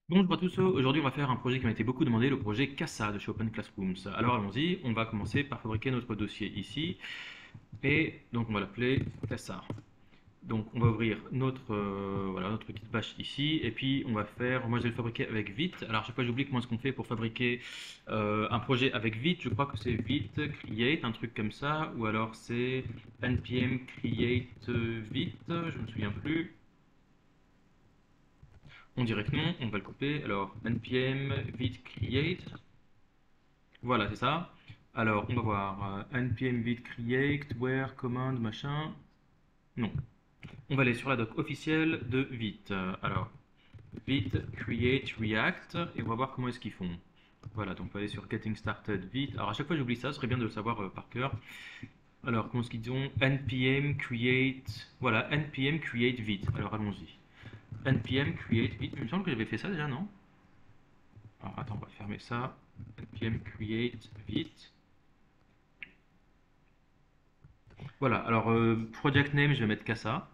Bonjour à tous, aujourd'hui on va faire un projet qui m'a été beaucoup demandé, le projet CASA de chez Open Classrooms. Alors allons-y, on va commencer par fabriquer notre dossier ici, et donc on va l'appeler CASA. Donc on va ouvrir voilà, notre petite bâche ici, et puis on va faire, moi je vais le fabriquer avec Vite. Alors chaque fois j'oublie comment est-ce qu'on fait pour fabriquer un projet avec Vite, je crois que c'est Vite Create, un truc comme ça, ou alors c'est npm create Vite, je me souviens plus. On dirait que non, on va le couper. Alors, npm vite create. Voilà, c'est ça. Alors, on va voir npm vite create, where, command, machin. Non. On va aller sur la doc officielle de Vite. Alors, Vite create react et on va voir comment est-ce qu'ils font. Voilà, donc on va aller sur getting started Vite. Alors, à chaque fois j'oublie ça, ce serait bien de le savoir par cœur. Alors, comment est-ce qu'ils disent npm create. Voilà, npm create Vite. Alors, allons-y. npm create Vite. Il me semble que j'avais fait ça déjà, non? Alors attends, on va fermer ça. npm create vite. Voilà, alors project name, je vais mettre Casa.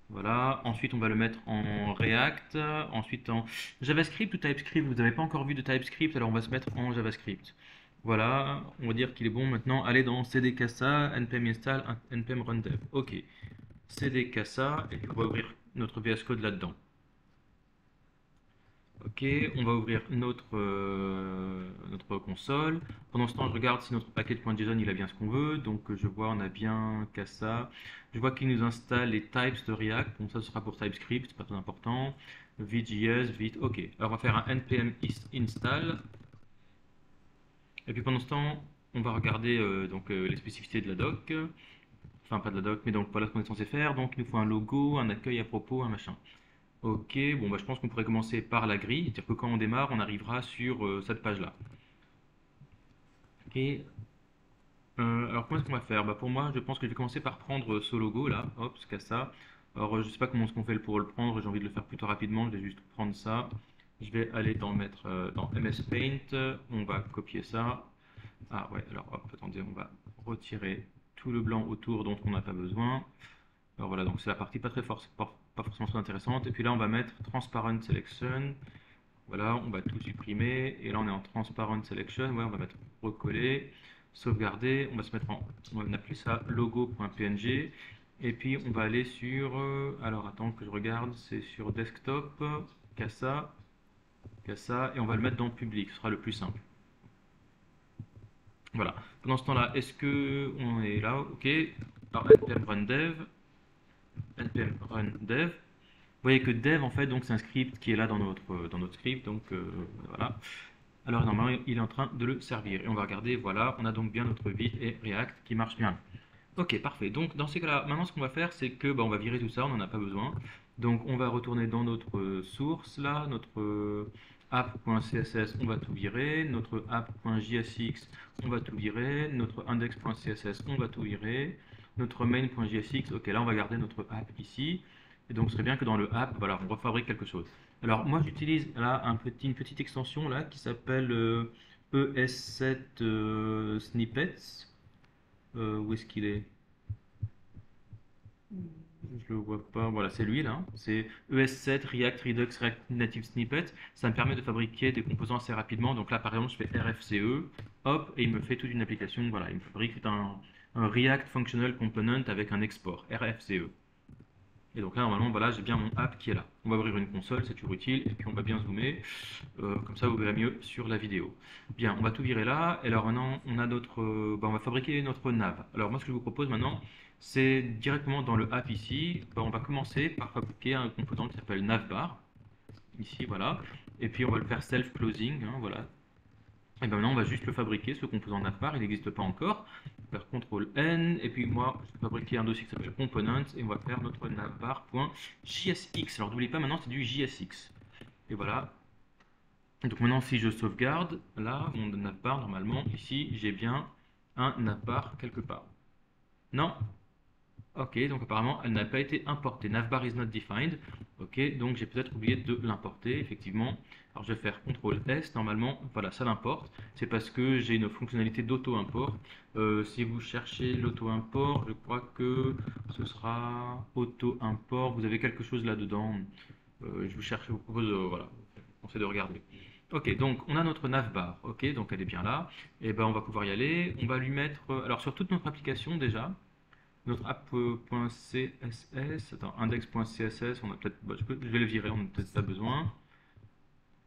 Voilà, ensuite on va le mettre en React, ensuite en JavaScript ou TypeScript. Vous n'avez pas encore vu de TypeScript, alors on va se mettre en JavaScript. Voilà, on va dire qu'il est bon maintenant. Allez dans cd casa, npm install, npm run dev. Ok, cd casa, et puis on va ouvrir notre VS Code là-dedans. Ok, on va ouvrir notre console. Pendant ce temps, je regarde si notre package.json il a bien ce qu'on veut. Donc je vois, on a bien Casa. Je vois qu'il nous installe les types de React. Donc ça, ce sera pour TypeScript, c'est pas très important. Vue.js, vite. Ok, alors on va faire un npm install. Et puis pendant ce temps, on va regarder les spécificités de la doc. Enfin, pas de la doc, mais donc voilà ce qu'on est censé faire. Donc il nous faut un logo, un accueil à propos, un machin. Ok, bon bah je pense qu'on pourrait commencer par la grille, c'est-à-dire que quand on démarre, on arrivera sur cette page-là. Et alors comment est-ce qu'on va faire? Bah pour moi, je pense que je vais commencer par prendre ce logo là, hop, ce ça. Alors je sais pas comment est-ce qu'on fait pour le prendre, j'ai envie de le faire plutôt rapidement, je vais juste prendre ça. Je vais aller mettre dans MS Paint, on va copier ça. Ah ouais, alors hop, attendez, on va retirer tout le blanc autour dont on n'a pas besoin. Alors voilà, donc c'est la partie pas forcément très intéressante. Et puis là, on va mettre Transparent Selection. Voilà, on va tout supprimer. Et là, on est en Transparent Selection. Ouais, on va mettre recoller, sauvegarder. On va se mettre on va appeler ça logo.png. Et puis, on va aller sur. Alors, attends que je regarde. C'est sur Desktop, Casa, Casa. Et on va le mettre dans Public. Ce sera le plus simple. Voilà. Pendant ce temps-là, est-ce que on est là? Ok. Alors, npm run dev. npm run dev. Vous voyez que dev, en fait, donc c'est un script qui est là dans notre script. Donc, voilà. Alors normalement, il est en train de le servir. Et on va regarder, voilà, on a donc bien notre Vite et React qui marchent bien. Ok, parfait. Donc dans ces cas-là, maintenant ce qu'on va faire, c'est que on va virer tout ça, on n'en a pas besoin. Donc on va retourner dans notre source, là, notre app.css, on va tout virer. Notre app.jsx, on va tout virer. Notre index.css, on va tout virer. Notre main.jsx, ok, là on va garder notre app ici. Et donc ce serait bien que dans le app, voilà, on refabrique quelque chose. Alors moi j'utilise là une petite extension là qui s'appelle ES7 Snippets. Où est-ce qu'il est? Je le vois pas. Voilà, c'est lui là. C'est ES7 React Redux React Native Snippet. Ça me permet de fabriquer des composants assez rapidement. Donc là, par exemple, je fais RFCE, hop, et il me fait toute une application. Voilà, il me fabrique un React Functional Component avec un export, RFCE. Et donc là, normalement, voilà, j'ai bien mon app qui est là. On va ouvrir une console, c'est toujours utile, et puis on va bien zoomer, comme ça vous verrez mieux sur la vidéo. Bien, on va tout virer là, et alors maintenant, on a on va fabriquer notre nav. Alors moi, ce que je vous propose maintenant, c'est directement dans le app ici, on va commencer par fabriquer un composant qui s'appelle navbar, ici, voilà, et puis on va le faire self-closing, hein, voilà, et bien maintenant, on va juste le fabriquer, ce composant navbar, il n'existe pas encore. On va faire CTRL N, et puis moi, je vais fabriquer un dossier qui s'appelle components, et on va faire notre navbar.jsx. Alors n'oubliez pas, maintenant c'est du JSX. Et voilà. Donc maintenant, si je sauvegarde, là, mon navbar, normalement, ici, j'ai bien un navbar quelque part. Non, ok, donc apparemment elle n'a pas été importée. Navbar is not defined. Ok, donc j'ai peut-être oublié de l'importer, effectivement. Alors je vais faire CTRL S, normalement, voilà, ça l'importe. C'est parce que j'ai une fonctionnalité d'auto-import. Si vous cherchez l'auto-import, je crois que ce sera auto-import. Vous avez quelque chose là-dedans. je vous propose, voilà, on essaie de regarder. Ok, donc on a notre navbar, ok, donc elle est bien là. Et ben on va pouvoir y aller. On va lui mettre, alors sur toute notre application déjà, notre app.css, attends, index.css, on a peut-être, bah, je vais le virer, on n'a peut-être pas besoin.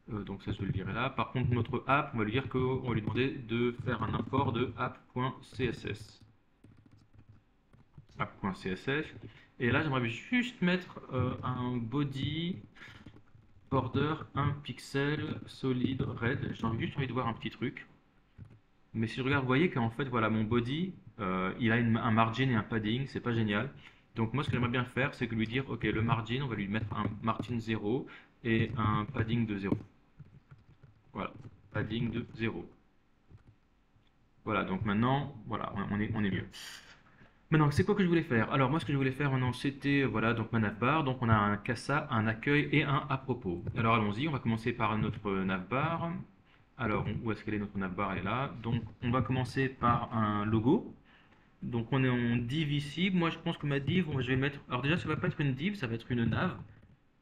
Donc ça je vais le virer là. Par contre notre app, on va lui dire qu'on va lui demander de faire un import de app.css. App.css. Et là j'aimerais juste mettre un body border 1 pixel solide red. J'ai juste envie de voir un petit truc. Mais si je regarde, vous voyez qu'en fait, voilà, mon body, il a un margin et un padding, c'est pas génial. Donc moi, ce que j'aimerais bien faire, c'est que lui dire, ok, le margin, on va lui mettre un margin 0 et un padding de 0. Voilà, padding de 0. Voilà, donc maintenant, voilà, on est mieux. Maintenant, c'est quoi que je voulais faire? Alors moi, ce que je voulais faire maintenant, c'était, voilà, donc ma navbar. Donc on a un CASA, un accueil et un à propos. Alors allons-y, on va commencer par notre navbar. Alors, où est-ce qu'elle est notre navbar? Elle est là. Donc on va commencer par un logo. Donc on est en div ici. Moi je pense que ma div, je vais mettre. Alors déjà ça va pas être une div, ça va être une nav.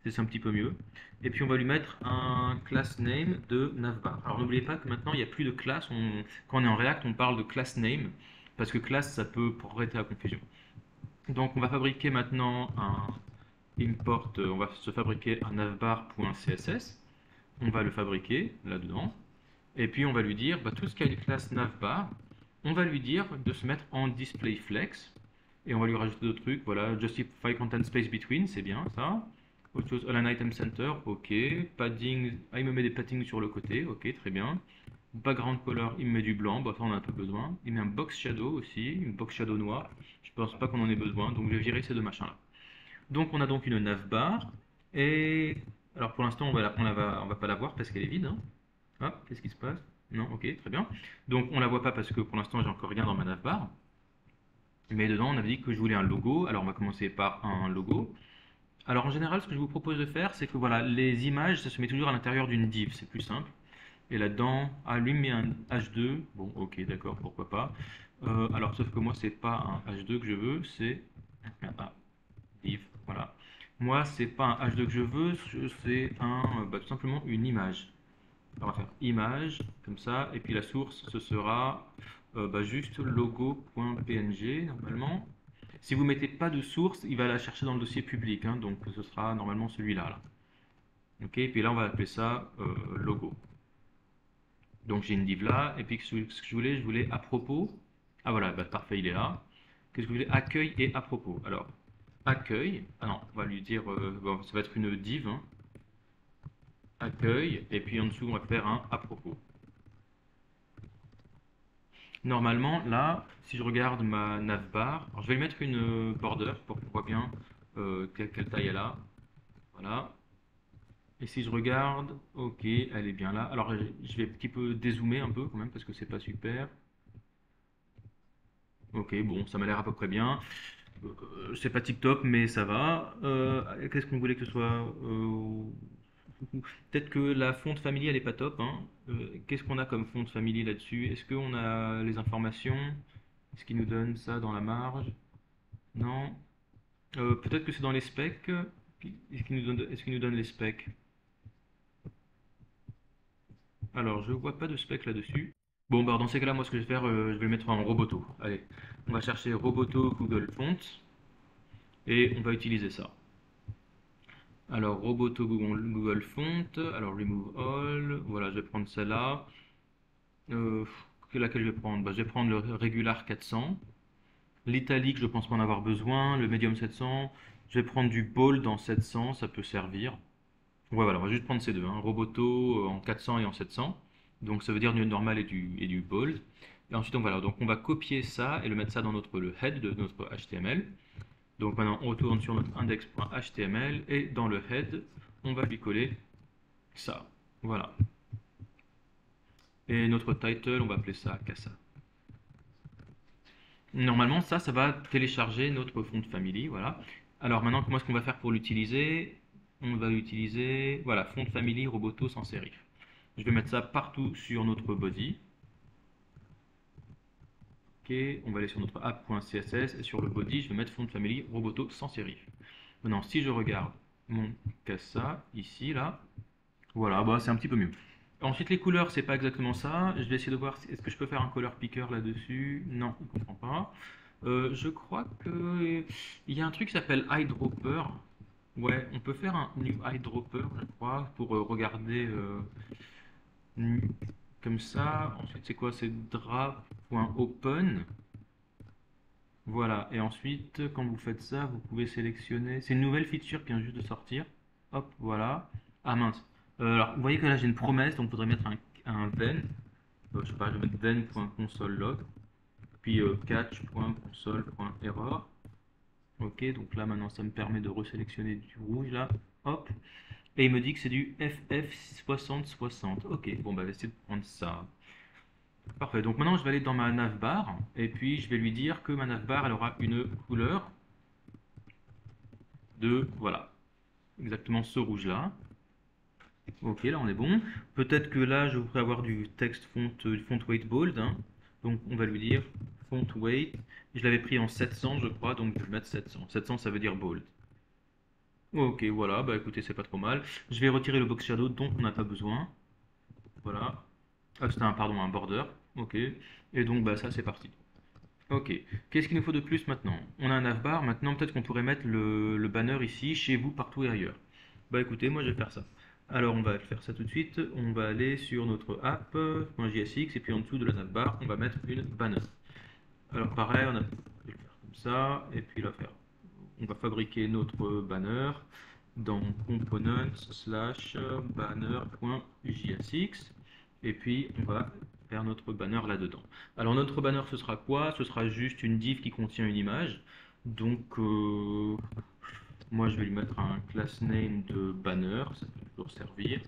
C'est un petit peu mieux. Et puis on va lui mettre un class name de navbar. Alors n'oubliez pas que maintenant il n'y a plus de classe. Quand on est en React, on parle de class name. Parce que class, ça peut prêter à confusion. Donc on va fabriquer maintenant un import. On va se fabriquer un navbar.css. On va le fabriquer là-dedans. Et puis on va lui dire, bah, tout ce qui a une classe navbar, on va lui dire de se mettre en display flex. Et on va lui rajouter d'autres trucs. Voilà, justify content space between, c'est bien ça. Autre chose, align item center, ok. Padding, ah, il me met des paddings sur le côté, ok, très bien. Background color, il me met du blanc, bah, ça on a un peu besoin. Il met un box shadow aussi, une box shadow noire. Je pense pas qu'on en ait besoin, donc je vais virer ces deux machins là. Donc on a donc une navbar. Et alors pour l'instant on va pas la voir parce qu'elle est vide, hein. Ah, qu'est-ce qui se passe? Non, ok, très bien. Donc on la voit pas parce que pour l'instant j'ai encore rien dans ma navbar. Mais dedans on avait dit que je voulais un logo. Alors on va commencer par un logo. Alors en général ce que je vous propose de faire c'est que voilà, les images ça se met toujours à l'intérieur d'une div, c'est plus simple. Et là-dedans, ah lui met un H2. Bon, ok, d'accord, pourquoi pas. Alors sauf que moi c'est pas un H2 que je veux, c'est un div. Voilà. Moi c'est pas un H2 que je veux, c'est bah, tout simplement une image. On va faire image, comme ça, et puis la source, ce sera bah, juste logo.png, normalement. Si vous ne mettez pas de source, il va la chercher dans le dossier public, hein, donc ce sera normalement celui-là. Là. Ok, et puis là, on va appeler ça logo. Donc j'ai une div là, et puis ce que je voulais à propos. Ah voilà, bah, parfait, il est là. Qu'est-ce que je voulais? Accueil et à propos. Alors, accueil, ah non, on va lui dire, bon, ça va être une div, hein, accueil, et puis en dessous, on va faire un à propos. Normalement, là, si je regarde ma navbar, alors je vais lui mettre une border pour qu'on voit bien quelle taille elle a. Voilà. Et si je regarde, ok, elle est bien là. Alors je vais un petit peu dézoomer un peu quand même parce que c'est pas super. Ok, bon, ça m'a l'air à peu près bien. C'est pas tip-top, mais ça va. Qu'est-ce qu'on voulait que ce soit peut-être que la fonte family elle est pas top, hein. Qu'est-ce qu'on a comme fonte family là-dessus? Est-ce qu'on a les informations? Est-ce qu'il nous donne ça dans la marge? Non. Peut-être que c'est dans les specs. Est-ce qu'il nous donne les specs? Alors, je vois pas de specs là-dessus. Bon, bah, dans ces cas-là, moi, ce que je vais faire, je vais le mettre en Roboto. Allez, on va chercher Roboto Google Font et on va utiliser ça. Alors, Roboto Google Font. Alors, Remove All. Voilà, je vais prendre celle-là. Laquelle je vais prendre? Bah, je vais prendre le Regular 400. L'italique, je pense pas en avoir besoin. Le Medium 700. Je vais prendre du Bold dans 700, ça peut servir. Ouais, voilà, on va juste prendre ces deux, hein, Roboto en 400 et en 700. Donc ça veut dire du normal et du bold. Et ensuite, voilà, donc on va copier ça et le mettre ça dans le head de notre HTML. Donc maintenant, on retourne sur notre index.html et dans le head, on va lui coller ça. Voilà. Et notre title, on va appeler ça Casa. Normalement, ça va télécharger notre font family. Voilà. Alors maintenant, comment est-ce qu'on va faire pour l'utiliser? On va l'utiliser, voilà, font family Roboto sans serif. Je vais mettre ça partout sur notre body. Ok, on va aller sur notre app.css et sur le body, je vais mettre font family Roboto sans serif. Maintenant, si je regarde mon casa ici, là. Voilà, bah, c'est un petit peu mieux. Ensuite, les couleurs, c'est pas exactement ça. Je vais essayer de voir est-ce que je peux faire un color picker là-dessus. Non, il comprend pas. Je crois que il y a un truc qui s'appelle eyedropper. Ouais, on peut faire un new eyedropper, je crois, pour regarder comme ça. Ensuite, c'est quoi? C'est drap.open. Voilà, et ensuite, quand vous faites ça, vous pouvez sélectionner. C'est une nouvelle feature qui vient juste de sortir. Hop, voilà. Ah mince. Alors, vous voyez que là, j'ai une promesse, donc il faudrait mettre un then. Je sais pas, je vais mettre then.console.log, puis catch.console.error. Ok, donc là, maintenant, ça me permet de resélectionner du rouge, là. Hop. Et il me dit que c'est du FF6060. Ok, bon, bah, je vais essayer de prendre ça. Parfait, donc maintenant je vais aller dans ma navbar et puis je vais lui dire que ma navbar elle aura une couleur de, voilà, exactement ce rouge là. Ok, là on est bon. Peut-être que là je voudrais avoir du texte font weight bold, hein. Donc on va lui dire font weight. Je l'avais pris en 700 je crois, donc je vais mettre 700. 700 ça veut dire bold. Ok, voilà, bah écoutez, c'est pas trop mal. Je vais retirer le box shadow dont on n'a pas besoin. Voilà. Ah, c'était pardon, un border. Ok. Et donc bah ça c'est parti. Ok, qu'est-ce qu'il nous faut de plus maintenant? On a un navbar, maintenant peut-être qu'on pourrait mettre le banner ici, chez vous, partout et ailleurs. Bah écoutez, moi je vais faire ça. Alors on va faire ça tout de suite, on va aller sur notre app.jsx et puis en dessous de la navbar, on va mettre une banner. Alors pareil, je vais le faire comme ça, et puis on va fabriquer notre banner dans components slash banner.jsx et puis on va faire notre banner là-dedans. Alors notre banner ce sera quoi? Ce sera juste une div qui contient une image. Donc moi je vais lui mettre un class name de banner, ça peut toujours servir.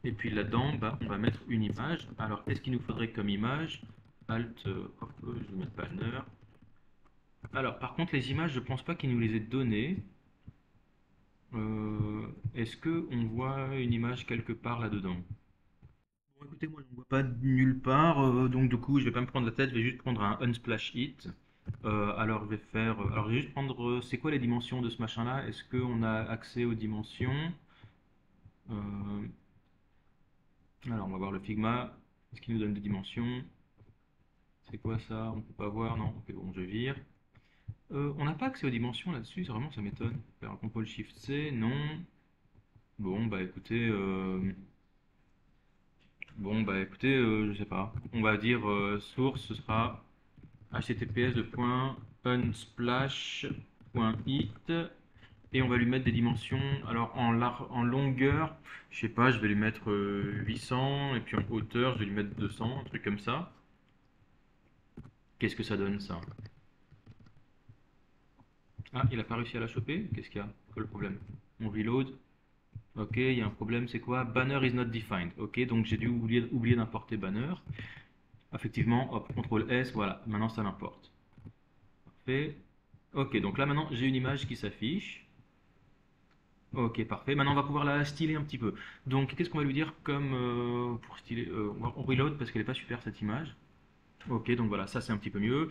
Et puis là-dedans, bah, on va mettre une image. Alors qu'est-ce qu'il nous faudrait comme image? Alt, hop, je vais mettre banner. Alors par contre les images, je pense pas qu'il nous les ait données. Est-ce que on voit une image quelque part là-dedans? Bon, écoutez, moi je ne vois pas nulle part, donc du coup je vais pas me prendre la tête, je vais juste prendre un unsplash it. Alors je vais faire, alors je vais juste prendre, c'est quoi les dimensions de ce machin-là? Est-ce qu'on a accès aux dimensions? Euh, alors on va voir le Figma, est-ce qu'il nous donne des dimensions? C'est quoi ça? On peut pas voir, non? Ok, bon, je vire. On n'a pas accès aux dimensions là-dessus, vraiment ça m'étonne. Faire un CTRL SHIFT C, non. Bon bah écoutez, je sais pas. On va dire source, ce sera https://unsplash.it et on va lui mettre des dimensions. Alors en longueur, je sais pas, je vais lui mettre 800 et puis en hauteur, je vais lui mettre 200, un truc comme ça. Qu'est-ce que ça donne ça? Ah, il a pas réussi à la choper? Qu'est-ce qu'il y a? Quoi le problème? On reload. Ok, il y a un problème, c'est quoi? Banner is not defined. Ok, donc j'ai dû oublier d'importer banner. Effectivement, hop, CTRL S, voilà, maintenant ça l'importe. Parfait. Ok, donc là maintenant j'ai une image qui s'affiche. Ok, parfait. Maintenant on va pouvoir la styler un petit peu. Donc qu'est-ce qu'on va lui dire comme pour styler on reload parce qu'elle n'est pas super cette image. Ok, donc voilà, ça c'est un petit peu mieux.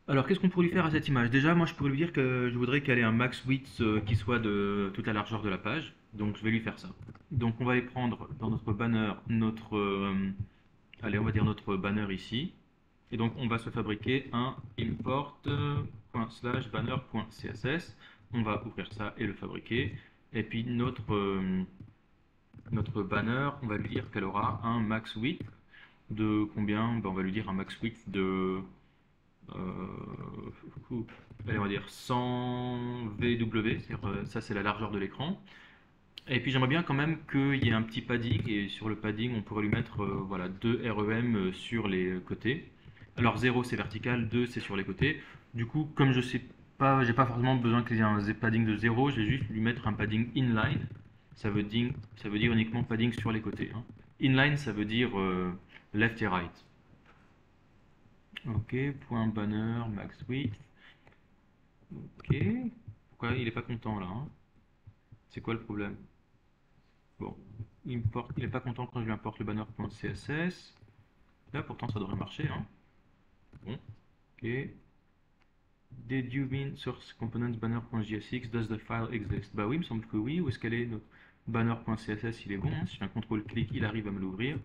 Alors qu'est-ce qu'on pourrait lui faire à cette image? Déjà, moi je pourrais lui dire que je voudrais qu'elle ait un max width qui soit de toute la largeur de la page. Donc je vais lui faire ça. Donc on va aller prendre dans notre banner allez, on va dire notre banner ici. Et donc, on va se fabriquer un import.banner.css. On va ouvrir ça et le fabriquer. Et puis, notre banner, on va lui dire qu'elle aura un max width de combien? Ben, on va lui dire un max width de, allez, on va dire 100 VW, ça c'est la largeur de l'écran. Et puis j'aimerais bien quand même qu'il y ait un petit padding, et sur le padding on pourrait lui mettre voilà, 2 REM sur les côtés. Alors 0 c'est vertical, 2 c'est sur les côtés. Du coup, comme je sais pas, j'ai pas forcément besoin qu'il y ait un padding de 0, je vais juste lui mettre un padding inline. Ça veut dire uniquement padding sur les côtés, hein. Inline ça veut dire left et right. Ok, point banner, max width. Ok, pourquoi il est pas content là, hein? C'est quoi le problème? Bon, il n'est pas content quand je lui importe le banner.css. Là, pourtant, ça devrait marcher, hein. Bon, ok. Did you mean source components banner.jsx, does the file exist? Bah oui, il me semble que oui. Où est-ce qu'elle est notre banner.css? Il est bon, hein. Si je fais un contrôle-clic, il arrive à me l'ouvrir.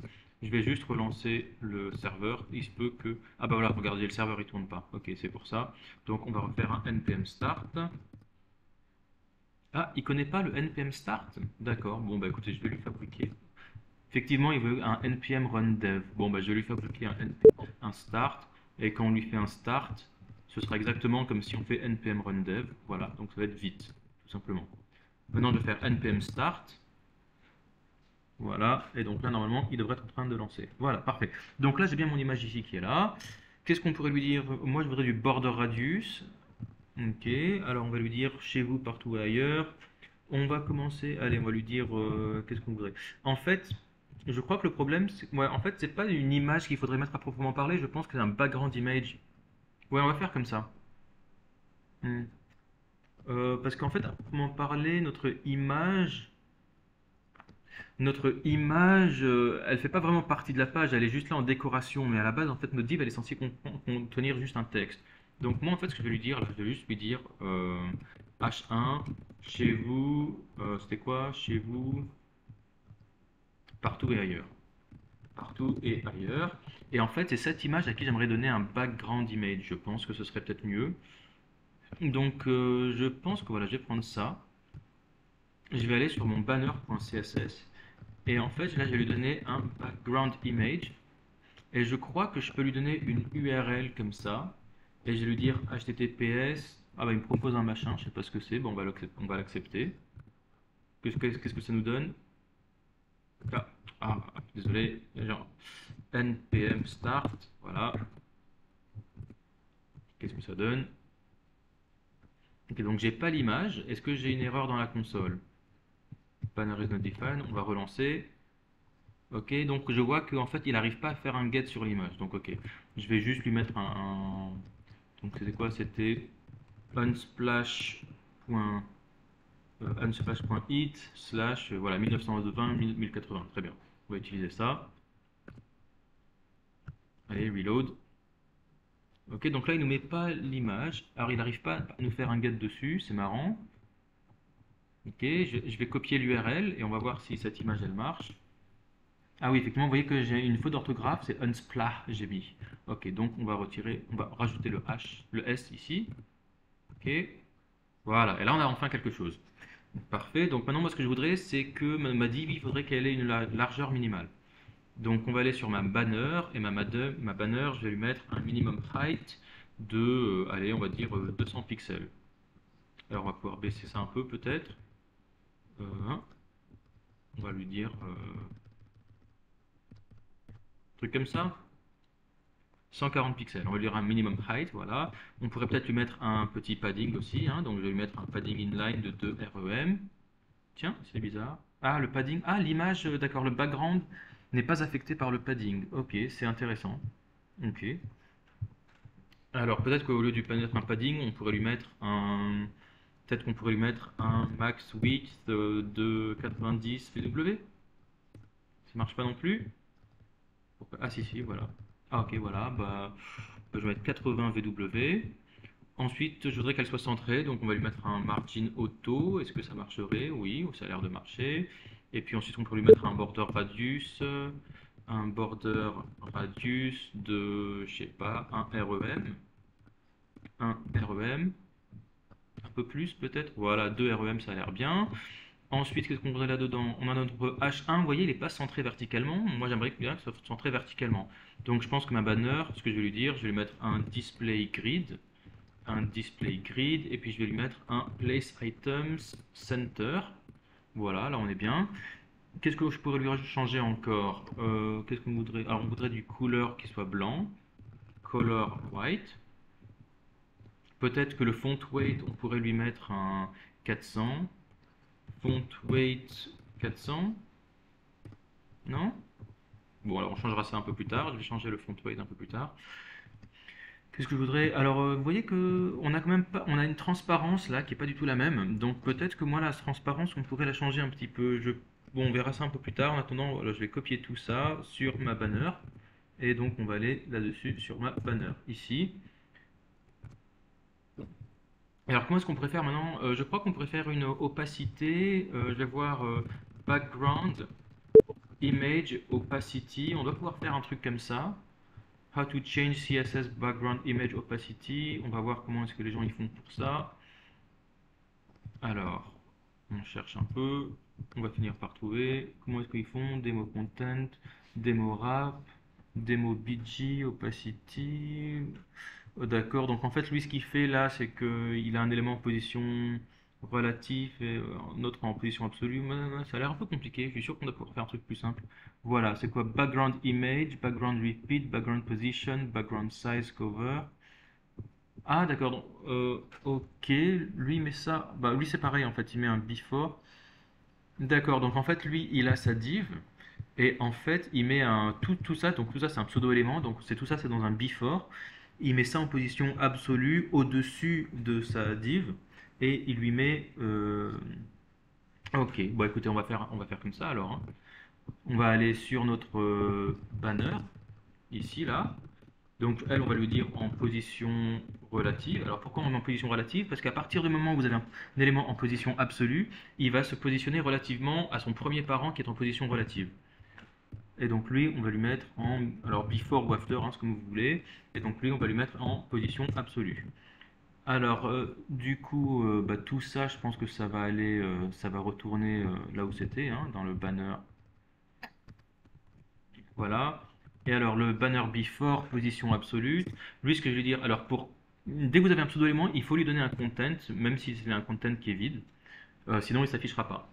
Je vais juste relancer le serveur. Il se peut que... Ah bah voilà, regardez, le serveur il tourne pas. Ok, c'est pour ça. Donc on va refaire un npm start. Ah, il connaît pas le npm start? D'accord, bon bah écoutez, je vais lui fabriquer. Effectivement, il veut un npm run dev. Bon bah je vais lui fabriquer un start. Et quand on lui fait un start, ce sera exactement comme si on fait npm run dev. Voilà, donc ça va être vite, tout simplement. Maintenant, je vais faire npm start. Voilà, et donc là, normalement, il devrait être en train de lancer. Voilà, parfait. Donc là, j'ai bien mon image ici qui est là. Qu'est-ce qu'on pourrait lui dire? Moi, je voudrais du border radius. Ok, alors on va lui dire chez vous, partout et ailleurs. On va commencer, allez, on va lui dire, qu'est-ce qu'on voudrait. En fait, je crois que le problème, c'est, ouais, en fait, c'est pas une image qu'il faudrait mettre à proprement parler, je pense que c'est un background image. Ouais, on va faire comme ça. Hmm. Parce qu'en fait, à proprement parler, notre image, elle fait pas vraiment partie de la page, elle est juste là en décoration, mais à la base, en fait, notre div, elle est censée contenir juste un texte. Donc moi, en fait, ce que je vais lui dire, là, je vais juste lui dire H1, chez vous, c'était quoi? Chez vous, partout et ailleurs. Partout et ailleurs. Et en fait, c'est cette image à qui j'aimerais donner un background image. Je pense que ce serait peut-être mieux. Donc, je pense que voilà, je vais prendre ça. Je vais aller sur mon banner.css. Et en fait, là, je vais lui donner un background image. Et je crois que je peux lui donner une URL comme ça. Et je vais lui dire HTTPS. Ah bah, il me propose un machin, je sais pas ce que c'est. Bon, on va l'accepter. Qu'est-ce que ça nous donne? Ah, désolé. Genre, npm start. Voilà. Qu'est-ce que ça donne? Ok, donc j'ai pas l'image. Est-ce que j'ai une erreur dans la console? Banner is not defined. On va relancer. Ok, donc je vois qu'en fait il n'arrive pas à faire un get sur l'image. Donc ok, je vais juste lui mettre donc c'était quoi? C'était unsplash. Unsplash.it slash voilà 1920 1080. Très bien. On va utiliser ça. Allez, reload. Ok, donc là il nous met pas l'image. Alors il n'arrive pas à nous faire un get dessus. C'est marrant. Ok, je vais copier l'URL et on va voir si cette image elle marche. Ah oui, effectivement, vous voyez que j'ai une faute d'orthographe, c'est unsplah, j'ai mis. Ok, donc on va rajouter le H, le S ici. Ok, voilà, et là on a enfin quelque chose. Parfait, donc maintenant moi ce que je voudrais, c'est que ma div, il faudrait qu'elle ait une largeur minimale. Donc on va aller sur ma banner, et ma banner, je vais lui mettre un minimum height de, allez, on va dire 200 pixels. Alors on va pouvoir baisser ça un peu peut-être. Hein. On va lui dire un truc comme ça. 140 pixels, on va lui dire un minimum height, voilà. On pourrait peut-être lui mettre un petit padding aussi, hein, donc je vais lui mettre un padding inline de 2 REM. Tiens, c'est bizarre. Ah, le padding, ah, l'image, d'accord, le background n'est pas affecté par le padding. Ok, c'est intéressant. Ok. Alors peut-être qu'au lieu de lui mettre un padding, on pourrait lui mettre un... Peut-être qu'on pourrait lui mettre un max width de 90 VW. Ça marche pas non plus? Ah si, si, voilà. Ah ok, voilà, bah, je vais mettre 80 VW. Ensuite, je voudrais qu'elle soit centrée, donc on va lui mettre un margin auto. Est-ce que ça marcherait? Oui, ça a l'air de marcher. Et puis ensuite, on peut lui mettre un border radius de, je sais pas, un REM, un peu plus peut-être. Voilà, 2 REM, ça a l'air bien. Ensuite, qu'est-ce qu'on voudrait là-dedans? On a notre H1, vous voyez, il n'est pas centré verticalement. Moi, j'aimerais bien que ce soit centré verticalement. Donc, je pense que ma banner, ce que je vais lui dire, je vais lui mettre un display grid, et puis je vais lui mettre un place items center. Voilà, là on est bien. Qu'est-ce que je pourrais lui changer encore? Qu'est-ce qu'on voudrait? Alors on voudrait du couleur qui soit blanc, color white. Peut-être que le font weight, on pourrait lui mettre un 400. Font weight 400. Non? Bon, alors on changera ça un peu plus tard. Je vais changer le font weight un peu plus tard. Qu'est-ce que je voudrais? Alors, vous voyez que on a quand même pas, on a une transparence là qui est pas du tout la même. Donc peut-être que moi la transparence, on pourrait la changer un petit peu. Bon, on verra ça un peu plus tard. En attendant, voilà, je vais copier tout ça sur ma banner. Et donc on va aller là-dessus sur ma banner ici. Alors, comment est-ce qu'on préfère maintenant? Je crois qu'on préfère une opacité. Je vais voir background, image, opacity. On doit pouvoir faire un truc comme ça. How to change CSS background image opacity. On va voir comment est-ce que les gens ils font pour ça. Alors, on cherche un peu. On va finir par trouver. Comment est-ce qu'ils font? Demo content, demo wrap, demo BG, opacity. Oh, d'accord, donc en fait, lui, ce qu'il fait là, c'est qu'il a un élément en position relative et un autre en position absolue. Ça a l'air un peu compliqué, je suis sûr qu'on doit pouvoir faire un truc plus simple. Voilà, c'est quoi? Background image, background repeat, background position, background size cover. Ah, d'accord, donc, ok, lui il met ça. Bah, lui, c'est pareil en fait, il met un before. D'accord, donc en fait, lui, il a sa div. Et en fait, il met tout ça, donc tout ça c'est un pseudo-élément, donc c'est tout ça c'est dans un before. Il met ça en position absolue au-dessus de sa div et il lui met. Ok, bon écoutez, on va faire comme ça alors, hein. On va aller sur notre banner, ici, là. Donc elle, on va lui dire en position relative. Alors pourquoi on met en position relative? Parce qu'à partir du moment où vous avez un élément en position absolue, il va se positionner relativement à son premier parent qui est en position relative. Et donc lui, on va lui mettre en, alors before ou after, hein, ce que vous voulez. Et donc lui, on va lui mettre en position absolue. Alors, du coup, bah, tout ça, je pense que ça va aller, ça va retourner là où c'était, hein, dans le banner. Voilà. Et alors, le banner before, position absolue. Lui, ce que je vais dire, alors dès que vous avez un pseudo-élément, il faut lui donner un content, même si c'est un content qui est vide. Sinon, il ne s'affichera pas.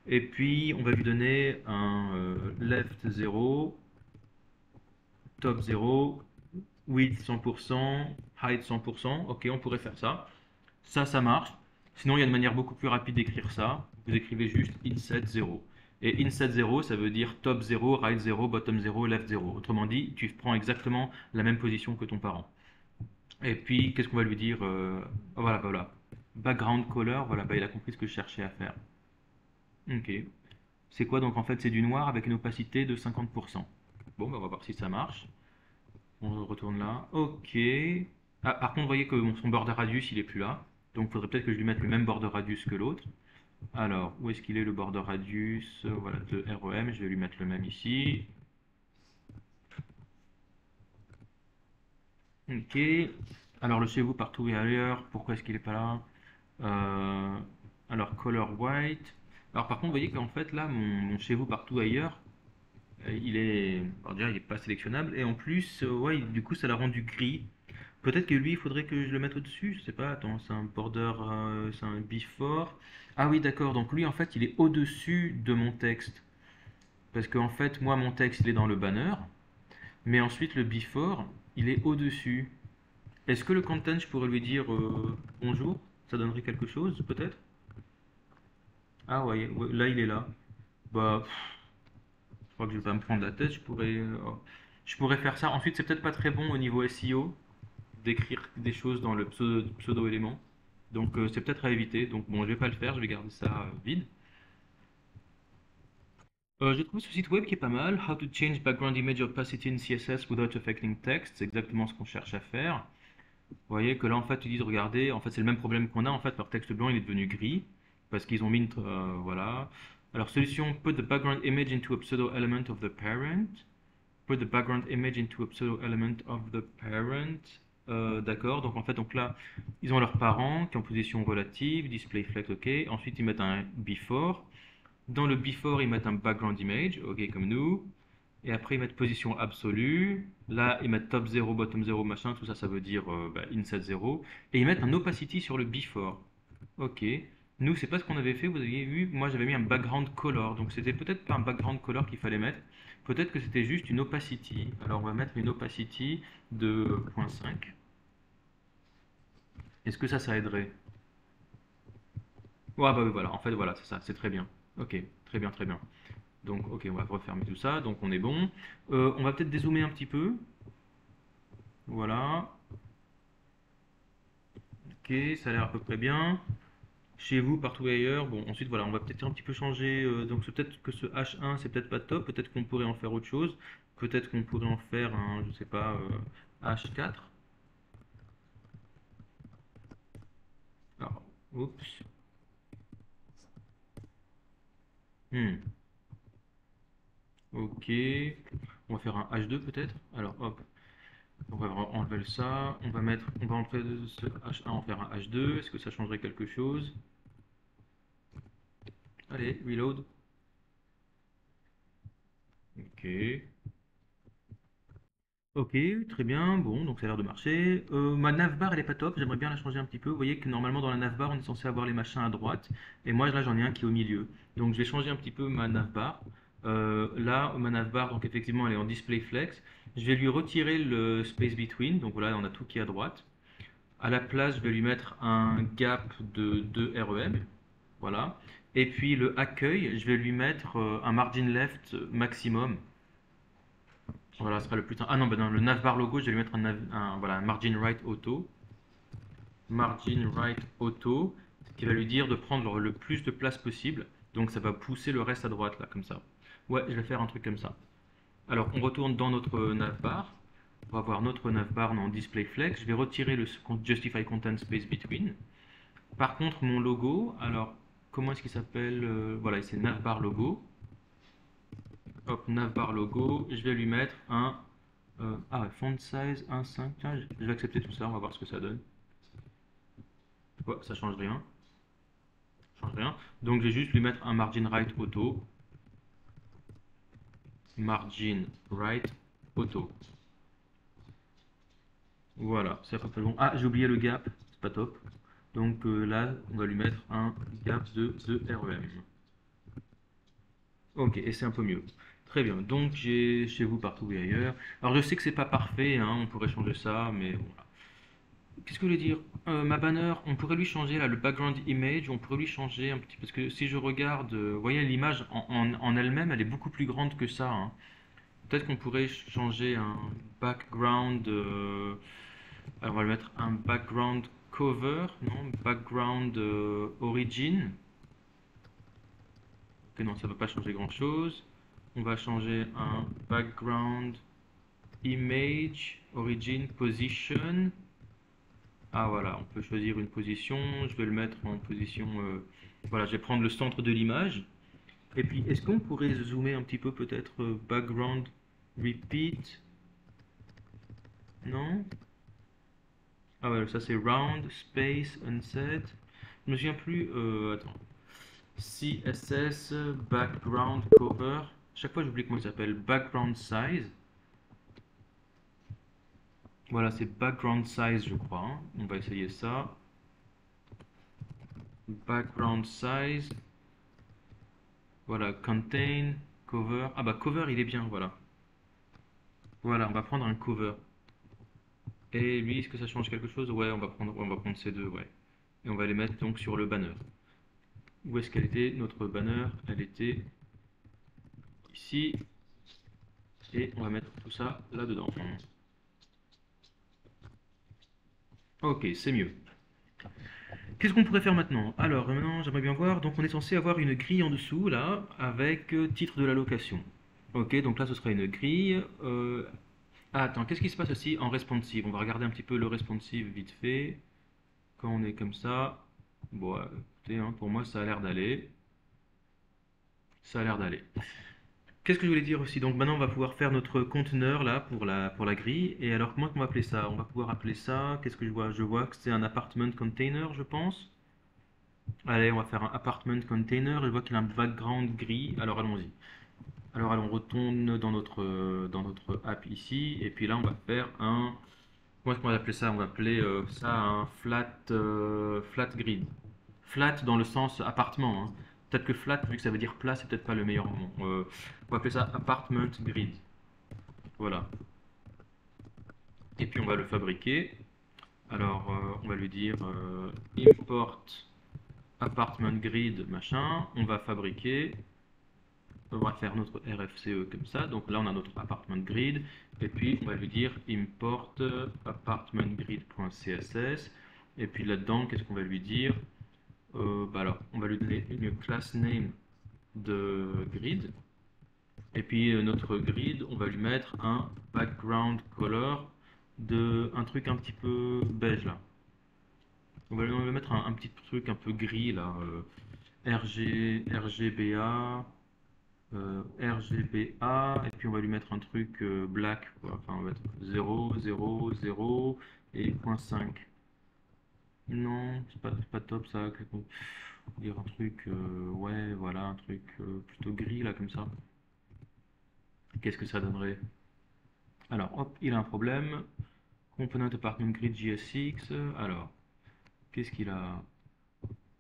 Et puis, on va lui donner un left 0, top 0, width 100%, height 100%. Ok, on pourrait faire ça. Ça marche. Sinon, il y a une manière beaucoup plus rapide d'écrire ça. Vous écrivez juste inset 0. Et inset 0, ça veut dire top 0, right 0, bottom 0, left 0. Autrement dit, tu prends exactement la même position que ton parent. Et puis, qu'est-ce qu'on va lui dire voilà, voilà. Background color, voilà, bah, il a compris ce que je cherchais à faire. Ok. C'est quoi donc en fait? C'est du noir avec une opacité de 50%. Bon, bah, on va voir si ça marche. On retourne là. Ok. Ah, par contre, vous voyez que son border radius, il est plus là. Donc, il faudrait peut-être que je lui mette le même border radius que l'autre. Alors, où est-ce qu'il est le border radius? Voilà, de REM. Je vais lui mettre le même ici. Ok. Alors, le chez vous partout et ailleurs. Pourquoi est-ce qu'il n'est pas là? Euh, alors, color white. Alors, par contre, vous voyez qu'en fait, là, mon chez vous partout ailleurs, il est, alors déjà, il est pas sélectionnable. Et en plus, ouais, du coup, ça l'a rendu gris. Peut-être que lui, il faudrait que je le mette au-dessus, je sais pas, attends, c'est un border, c'est un before. Ah oui, d'accord, donc lui, en fait, il est au-dessus de mon texte. Parce qu'en fait, moi, mon texte, il est dans le banner, mais ensuite, le before, il est au-dessus. Est-ce que le content, je pourrais lui dire bonjour? Ça donnerait quelque chose, peut-être? Ah ouais, ouais, là, il est là. Bah, je crois que je vais pas me prendre la tête, je pourrais faire ça. Ensuite, c'est peut-être pas très bon au niveau SEO d'écrire des choses dans le pseudo-élément. Donc c'est peut-être à éviter. Donc bon, je vais pas le faire, je vais garder ça vide. J'ai trouvé ce site web qui est pas mal. How to change background image opacity in CSS without affecting text. C'est exactement ce qu'on cherche à faire. Vous voyez que là en fait ils disent regardez, en fait c'est le même problème qu'on a. En fait leur texte blanc il est devenu gris parce qu'ils ont mis voilà. Alors solution, put the background image into a pseudo element of the parent. Put the background image into a pseudo element of the parent. D'accord, donc en fait, donc là, ils ont leurs parents qui est en position relative, display flex, ok. Ensuite, ils mettent un before. Dans le before, ils mettent un background image, ok, comme nous. Et après, ils mettent position absolue. Là, ils mettent top 0, bottom 0, machin, tout ça, ça veut dire inset 0. Et ils mettent un opacity sur le before. Ok. Nous, c'est pas ce qu'on avait fait, vous aviez vu, moi j'avais mis un background color. Donc c'était peut-être pas un background color qu'il fallait mettre. Peut-être que c'était juste une opacity. Alors on va mettre une opacity de 0.5. Est-ce que ça aiderait? Ouais, bah oui, voilà, en fait, voilà, c'est ça, c'est très bien. Ok, très bien, très bien. Donc, ok, on va refermer tout ça, donc on est bon. On va peut-être dézoomer un petit peu. Voilà. Ok, ça a l'air à peu près bien. Chez vous, partout ailleurs. Bon, ensuite, voilà, on va peut-être un petit peu changer. Donc, c'est peut-être que ce H1, c'est peut-être pas top. Peut-être qu'on pourrait en faire autre chose. Peut-être qu'on pourrait en faire un, je sais pas, H4. Oups. Hmm. Ok. On va faire un H2 peut-être. Alors hop, on va enlever ça. On va enlever ce H1, en faire un H2. Est-ce que ça changerait quelque chose? Allez, reload. Ok. Ok, très bien. Bon, donc ça a l'air de marcher. Ma navbar, elle est pas top. J'aimerais bien la changer un petit peu. Vous voyez que normalement dans la navbar, on est censé avoir les machins à droite. Et moi, là, j'en ai un qui est au milieu. Donc je vais changer un petit peu ma navbar. Là, ma navbar, donc effectivement, elle est en display flex. Je vais lui retirer le space between. Donc voilà, on a tout qui est à droite. À la place, je vais lui mettre un gap de 2 REM. Voilà. Et puis le accueil, je vais lui mettre un margin left maximum. Voilà, ce sera le plus tard. Ah non, bah dans le navbar logo, je vais lui mettre voilà, un margin right auto. Margin right auto, ce qui va lui dire de prendre le plus de place possible. Donc ça va pousser le reste à droite, là, comme ça. Ouais, je vais faire un truc comme ça. Alors, on retourne dans notre navbar. On va voir notre navbar en display flex. Je vais retirer le justify content space between. Par contre, mon logo, alors, comment est-ce qu'il s'appelle? Voilà, c'est navbar logo. Hop, navbar logo. Je vais lui mettre un font size 1.5. Tiens, je vais accepter tout ça, on va voir ce que ça donne. Ouais, ça change rien. Change rien. Donc je vais juste lui mettre un margin right auto. Margin right auto. Voilà, c'est à peu près bon. Ah, j'ai oublié le gap, c'est pas top. Donc là, on va lui mettre un gap de 2 REM. Ok, et c'est un peu mieux. Très bien, donc j'ai chez vous partout et ailleurs. Alors je sais que c'est pas parfait, hein, on pourrait changer ça, mais bon, qu'est-ce que je voulais dire? Ma banner, on pourrait lui changer là, le background image, on pourrait lui changer un petit parce que si je regarde, vous voyez l'image en elle-même, elle est beaucoup plus grande que ça, hein. Peut-être qu'on pourrait changer un background. Alors on va le mettre un background cover, non? Background origin. Ok, non, ça ne va pas changer grand-chose. On va changer un background image origin position. Ah voilà, on peut choisir une position. Je vais le mettre en position. Voilà, je vais prendre le centre de l'image. Et puis, est-ce qu'on pourrait zoomer un petit peu peut-être background repeat? Non? Ah ouais, ça c'est round, space, unset. Je me souviens plus. Attends. CSS, background cover. Chaque fois j'oublie comment il s'appelle. Background size. Voilà, c'est background size, je crois, hein. On va essayer ça. Background size. Voilà, contain, cover. Ah bah cover, il est bien, voilà. Voilà, on va prendre un cover. Et lui, est-ce que ça change quelque chose? Ouais, on va prendre ces deux, ouais. Et on va les mettre donc sur le banner. Où est-ce qu'elle était, notre banner? Elle était ici. Et on va mettre tout ça là-dedans. Ok, c'est mieux. Qu'est-ce qu'on pourrait faire maintenant? Alors, maintenant, j'aimerais bien voir. Donc, on est censé avoir une grille en dessous, là, avec titre de la location. Ok, donc là, ce sera une grille. Ah, attends, qu'est-ce qui se passe aussi en responsive? On va regarder un petit peu le responsive vite fait. Quand on est comme ça. Bon, écoutez, hein, pour moi, ça a l'air d'aller. Ça a l'air d'aller. Qu'est-ce que je voulais dire aussi? Donc maintenant, on va pouvoir faire notre conteneur là pour la grille. Et alors, comment on va appeler ça? On va pouvoir appeler ça. Qu'est-ce que je vois? Je vois que c'est un apartment container, je pense. Allez, on va faire un apartment container. Je vois qu'il a un background gris. Alors allons-y. Alors allons, on retourne dans notre app ici. Et puis là, on va faire un. Comment est-ce qu'on va appeler ça? On va appeler ça un flat grid. Flat dans le sens appartement, hein. Peut-être que flat, vu que ça veut dire plat, c'est peut-être pas le meilleur mot. On va appeler ça apartment grid. Voilà. Et puis on va le fabriquer. Alors on va lui dire import apartment grid machin. On va fabriquer. On va faire notre RFCE comme ça. Donc là on a notre apartment grid. Et puis on va lui dire import apartmentgrid.css. Et puis là-dedans, qu'est-ce qu'on va lui dire? Bah alors, on va lui donner une class name de grid. Et puis notre grid, on va lui mettre un background color de un truc un petit peu beige là. On va mettre un petit truc un peu gris là, RGBA, RGBA, et puis on va lui mettre un truc black, quoi. Enfin, on va mettre 0, 0, 0 et 0.5. Non, c'est pas top ça. Dire un truc, ouais, voilà, un truc plutôt gris là, comme ça. Qu'est-ce que ça donnerait? Alors, hop, il a un problème. Component Apartment Grid JSX. Alors, qu'est-ce qu'il a?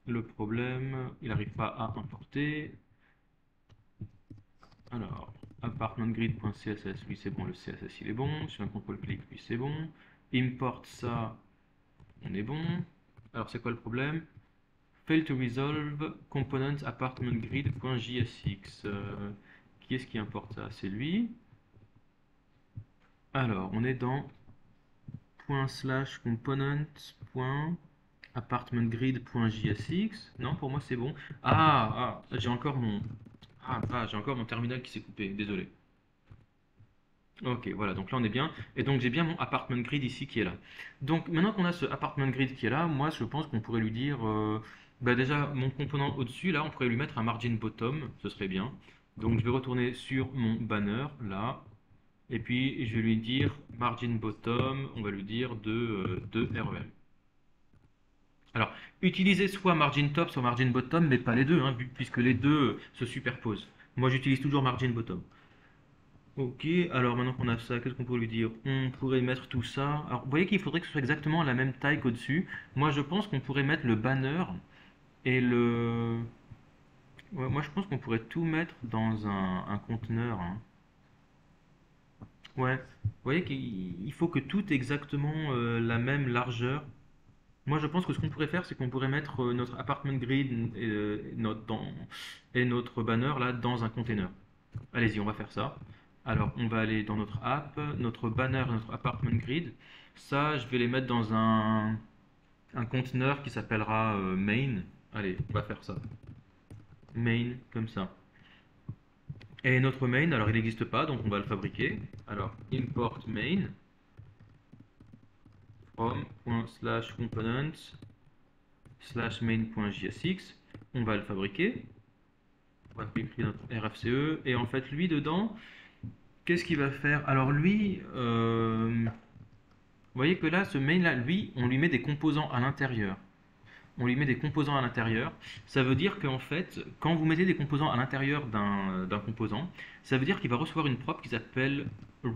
Le problème, il n'arrive pas à importer. Alors, apartmentgrid.css, lui c'est bon, le CSS il est bon. Sur un contrôle-clic, lui c'est bon. Import ça, on est bon. Alors, c'est quoi le problème? Fail to resolve component apartmentgrid.jsx. Qui est-ce qui importe ça? C'est lui. Alors, on est dans ./component.apartmentgrid.jsx. Non, pour moi c'est bon. J'ai encore mon terminal qui s'est coupé, désolé. Ok, voilà, donc là on est bien. Et donc j'ai bien mon apartment grid ici qui est là. Donc maintenant qu'on a ce apartment grid qui est là, moi je pense qu'on pourrait lui dire, bah déjà mon component au-dessus, là on pourrait lui mettre un margin bottom, ce serait bien. Donc je vais retourner sur mon banner, là, et puis je vais lui dire margin bottom, on va lui dire de REL. Alors, utilisez soit margin top, soit margin bottom, mais pas les deux, hein, puisque les deux se superposent. Moi j'utilise toujours margin bottom. Ok, alors maintenant qu'on a ça, qu'est-ce qu'on pourrait lui dire? On pourrait mettre tout ça. Alors, vous voyez qu'il faudrait que ce soit exactement la même taille qu'au-dessus. Moi, je pense qu'on pourrait mettre le banner et le... Ouais, moi, je pense qu'on pourrait tout mettre dans un conteneur, hein. Ouais, vous voyez qu'il faut que tout ait exactement la même largeur. Moi, je pense que ce qu'on pourrait faire, c'est qu'on pourrait mettre notre apartment grid et notre banner là dans un container. Allez-y, on va faire ça. Alors, on va aller dans notre app, notre banner, notre apartment grid. Ça, je vais les mettre dans un conteneur qui s'appellera main. Allez, on va faire ça. Main, comme ça. Et notre main, alors il n'existe pas, donc on va le fabriquer. Alors, import main from /components/main.jsx. On va le fabriquer. On va écrire notre RFCE. Et en fait, lui, dedans, qu'est-ce qu'il va faire? Alors lui, vous voyez que là, ce main-là, lui, on lui met des composants à l'intérieur. On lui met des composants à l'intérieur. Ça veut dire qu'en fait, quand vous mettez des composants à l'intérieur d'un composant, ça veut dire qu'il va recevoir une prop qui s'appelle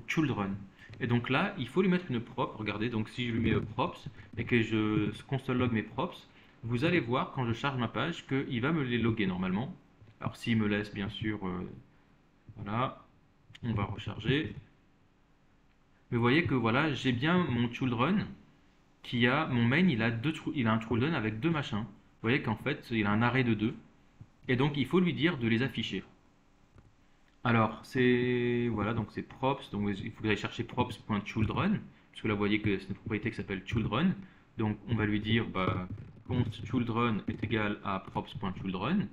children. Et donc là, il faut lui mettre une prop. Regardez, donc si je lui mets props et que je console log mes props, vous allez voir quand je charge ma page qu'il va me les loguer normalement. Alors s'il me laisse bien sûr, voilà, on va recharger. Mais vous voyez que voilà, j'ai bien mon children mon main, il a un children avec deux machins. Vous voyez qu'en fait, il a un arrêt de deux. Et donc, il faut lui dire de les afficher. Alors, voilà, donc c'est props. Donc, il faut aller chercher props.children. Parce que là, vous voyez que c'est une propriété qui s'appelle children. Donc, on va lui dire, bah, const children est égal à props.children.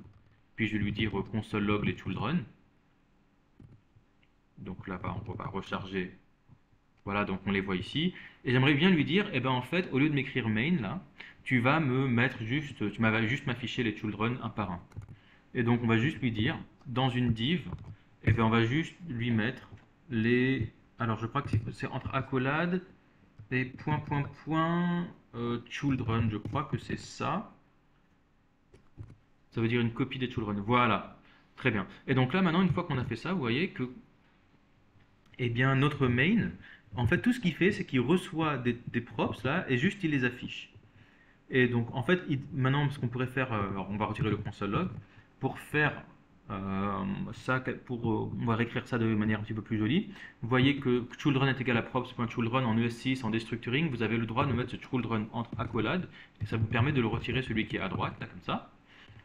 Puis, je vais lui dire console log les children. Donc là, bah, on va recharger. Voilà, donc on les voit ici. Et j'aimerais bien lui dire, eh ben en fait, au lieu de m'écrire main là, tu vas juste m'afficher les children un par un. Et donc on va juste lui dire, dans une div, eh ben on va juste lui mettre alors je crois que c'est entre accolade et children, je crois que c'est ça. Ça veut dire une copie des children. Voilà, très bien. Et donc là maintenant, une fois qu'on a fait ça, vous voyez que eh bien, notre main, en fait, tout ce qu'il fait, c'est qu'il reçoit des props là et juste il les affiche. Et donc, en fait, maintenant, ce qu'on pourrait faire, alors on va retirer le console log pour faire ça, on va réécrire ça de manière un petit peu plus jolie. Vous voyez que children est égal à props.children en ES6 en destructuring. Vous avez le droit de mettre ce children entre accolades et ça vous permet de le retirer celui qui est à droite, là, comme ça.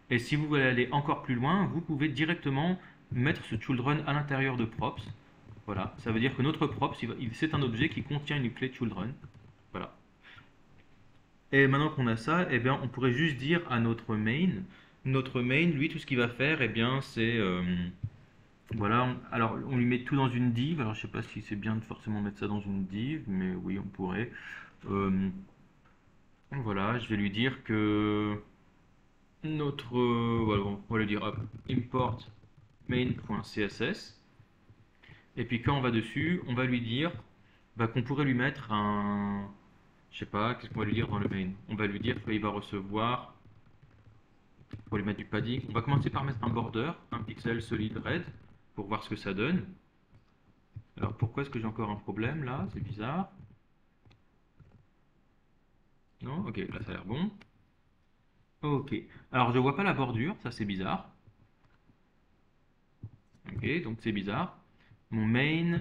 Et si vous voulez aller encore plus loin, vous pouvez directement mettre ce children à l'intérieur de props. Voilà, ça veut dire que notre props, c'est un objet qui contient une clé children. Voilà. Et maintenant qu'on a ça, eh bien, on pourrait juste dire à notre main, lui, tout ce qu'il va faire, eh bien, c'est, voilà, alors on lui met tout dans une div. Alors je sais pas si c'est bien de forcément mettre ça dans une div, mais oui, on pourrait. Euh, Voilà, je vais lui dire que notre, voilà, bon, on va lui dire hop, import main.css. Et puis quand on va dessus, on va lui dire bah, qu'on pourrait lui mettre un, je sais pas, qu'est-ce qu'on va lui dire dans le main? On va lui dire qu'il va recevoir, pour lui mettre du padding, on va commencer par mettre un border, un pixel solid red, pour voir ce que ça donne. Alors pourquoi est-ce que j'ai encore un problème là? C'est bizarre. Non? Ok, là ça a l'air bon. Ok. Alors je vois pas la bordure, ça c'est bizarre. Ok, donc c'est bizarre. Mon main,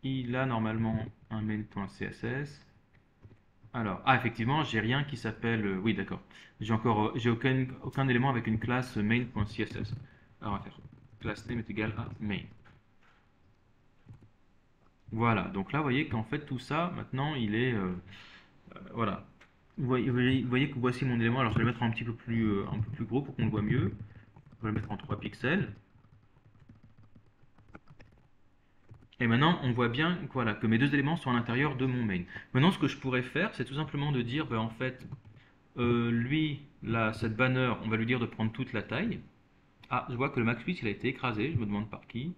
il a normalement un main.css. Alors, ah effectivement, j'ai rien qui s'appelle. Oui, d'accord. J'ai aucun élément avec une classe main.css. Alors, on va faire class name est égal à main. Voilà. Donc là, vous voyez qu'en fait tout ça, maintenant, il est, voilà. Vous voyez que voici mon élément. Alors, je vais le mettre un peu plus gros pour qu'on le voit mieux. Je vais le mettre en 3 pixels. Et maintenant, on voit bien voilà, que mes deux éléments sont à l'intérieur de mon main. Maintenant, ce que je pourrais faire, c'est tout simplement de dire, ben, en fait, lui, là, cette banner, on va lui dire de prendre toute la taille. Ah, je vois que le max width, il a été écrasé. Je me demande par qui.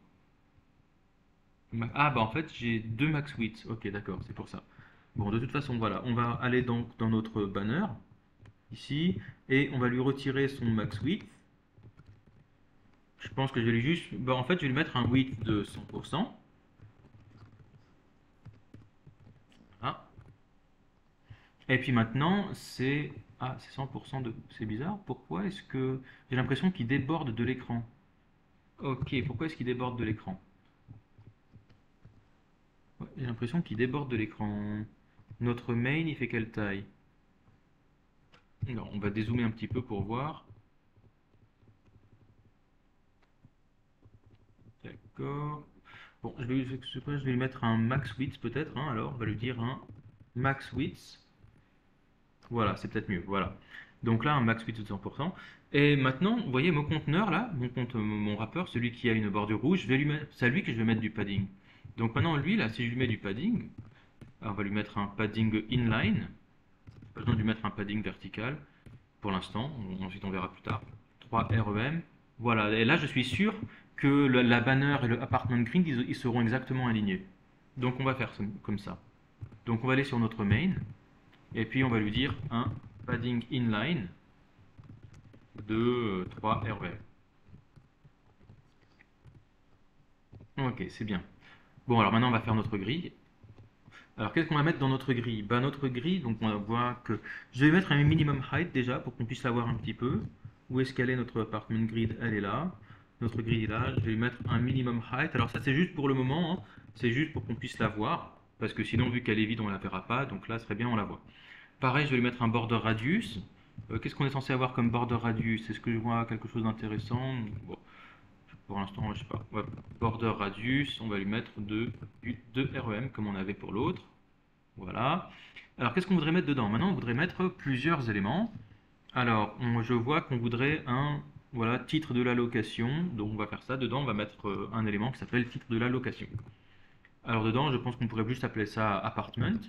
Ah, bah en fait, j'ai deux max width. Ok, d'accord, c'est pour ça. Bon, de toute façon, voilà. On va aller donc dans notre banner, ici, et on va lui retirer son max width. Je pense que je vais lui juste... Bah, en fait, je vais lui mettre un width de 100%. Ah. Et puis maintenant, c'est... Ah, c'est 100% de... C'est bizarre. Pourquoi est-ce que... J'ai l'impression qu'il déborde de l'écran. Ok, pourquoi est-ce qu'il déborde de l'écran? Ouais, j'ai l'impression qu'il déborde de l'écran. Notre main, il fait quelle taille? Non, on va dézoomer un petit peu pour voir. D'accord. Bon, je vais lui mettre un max width peut-être, hein, alors on va lui dire un max width. Voilà, c'est peut-être mieux. Voilà. Donc là, un max width de 100%. Et maintenant, vous voyez mon conteneur là, mon wrapper, celui qui a une bordure rouge, je vais lui mettre, c'est à lui que je vais mettre du padding. Donc maintenant, lui là, si je lui mets du padding, on va lui mettre un padding inline. Pas besoin de lui mettre un padding vertical pour l'instant. Ensuite, on verra plus tard. 3 REM. Voilà. Et là, je suis sûr que la banner et le apartment grid, ils seront exactement alignés. Donc, on va faire comme ça. Donc, on va aller sur notre main. Et puis, on va lui dire un padding inline de 3 REM. Ok, c'est bien. Bon, alors maintenant, on va faire notre grille. Alors, qu'est-ce qu'on va mettre dans notre grille? Bah, notre grille, donc on voit que je vais mettre un minimum height déjà pour qu'on puisse la voir un petit peu. Où est-ce qu'elle est notre apartment grid? Elle est là. Notre grille est là. Je vais lui mettre un minimum height. Alors, ça, c'est juste pour le moment, hein. C'est juste pour qu'on puisse la voir. Parce que sinon, vu qu'elle est vide, on ne la verra pas. Donc là, ce serait bien, on la voit. Pareil, je vais lui mettre un border radius. Qu'est-ce qu'on est censé avoir comme border radius? Est-ce que je vois quelque chose d'intéressant? Bon, pour l'instant, je sais pas. Ouais, border radius, on va lui mettre de 2 REM comme on avait pour l'autre. Voilà. Alors, qu'est-ce qu'on voudrait mettre dedans? Maintenant, on voudrait mettre plusieurs éléments. Alors, je vois qu'on voudrait un voilà, titre de l'allocation. Donc, on va faire ça. Dedans, on va mettre un élément qui s'appelle titre de l'allocation. Alors, dedans, je pense qu'on pourrait juste appeler ça apartment.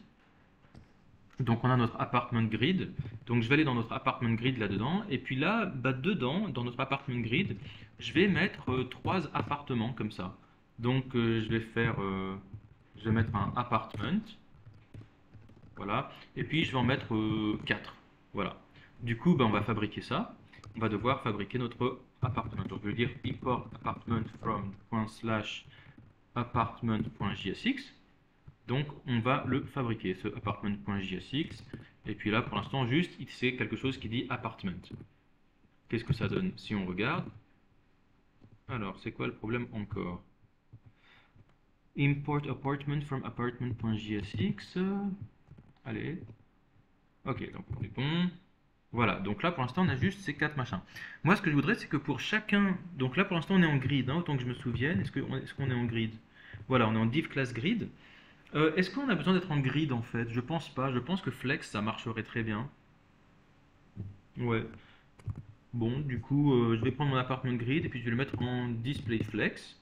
Donc, on a notre apartment grid. Donc, je vais aller dans notre apartment grid là-dedans. Et puis là, bah, dedans, dans notre apartment grid, je vais mettre trois appartements comme ça. Donc, je vais mettre un apartment. Voilà. Et puis je vais en mettre 4. Voilà. Du coup, ben, on va fabriquer ça. On va devoir fabriquer notre appartement. Donc je veux dire import apartment from .apartment.jsx. Donc on va le fabriquer, ce apartment.jsx. Et puis là, pour l'instant, juste, c'est quelque chose qui dit apartment. Qu'est-ce que ça donne si on regarde? Alors, c'est quoi le problème encore? Import apartment from apartment.jsx. Allez. Ok, donc on est bon. Voilà, donc là pour l'instant on a juste ces quatre machins. Moi ce que je voudrais c'est que pour chacun, donc là pour l'instant on est en grid, hein, autant que je me souvienne, est-ce qu'on est en grid? Voilà, on est en div class grid. Est-ce qu'on a besoin d'être en grid en fait? Je pense pas, je pense que flex ça marcherait très bien. Ouais, bon du coup je vais prendre mon apartment grid et puis je vais le mettre en display flex.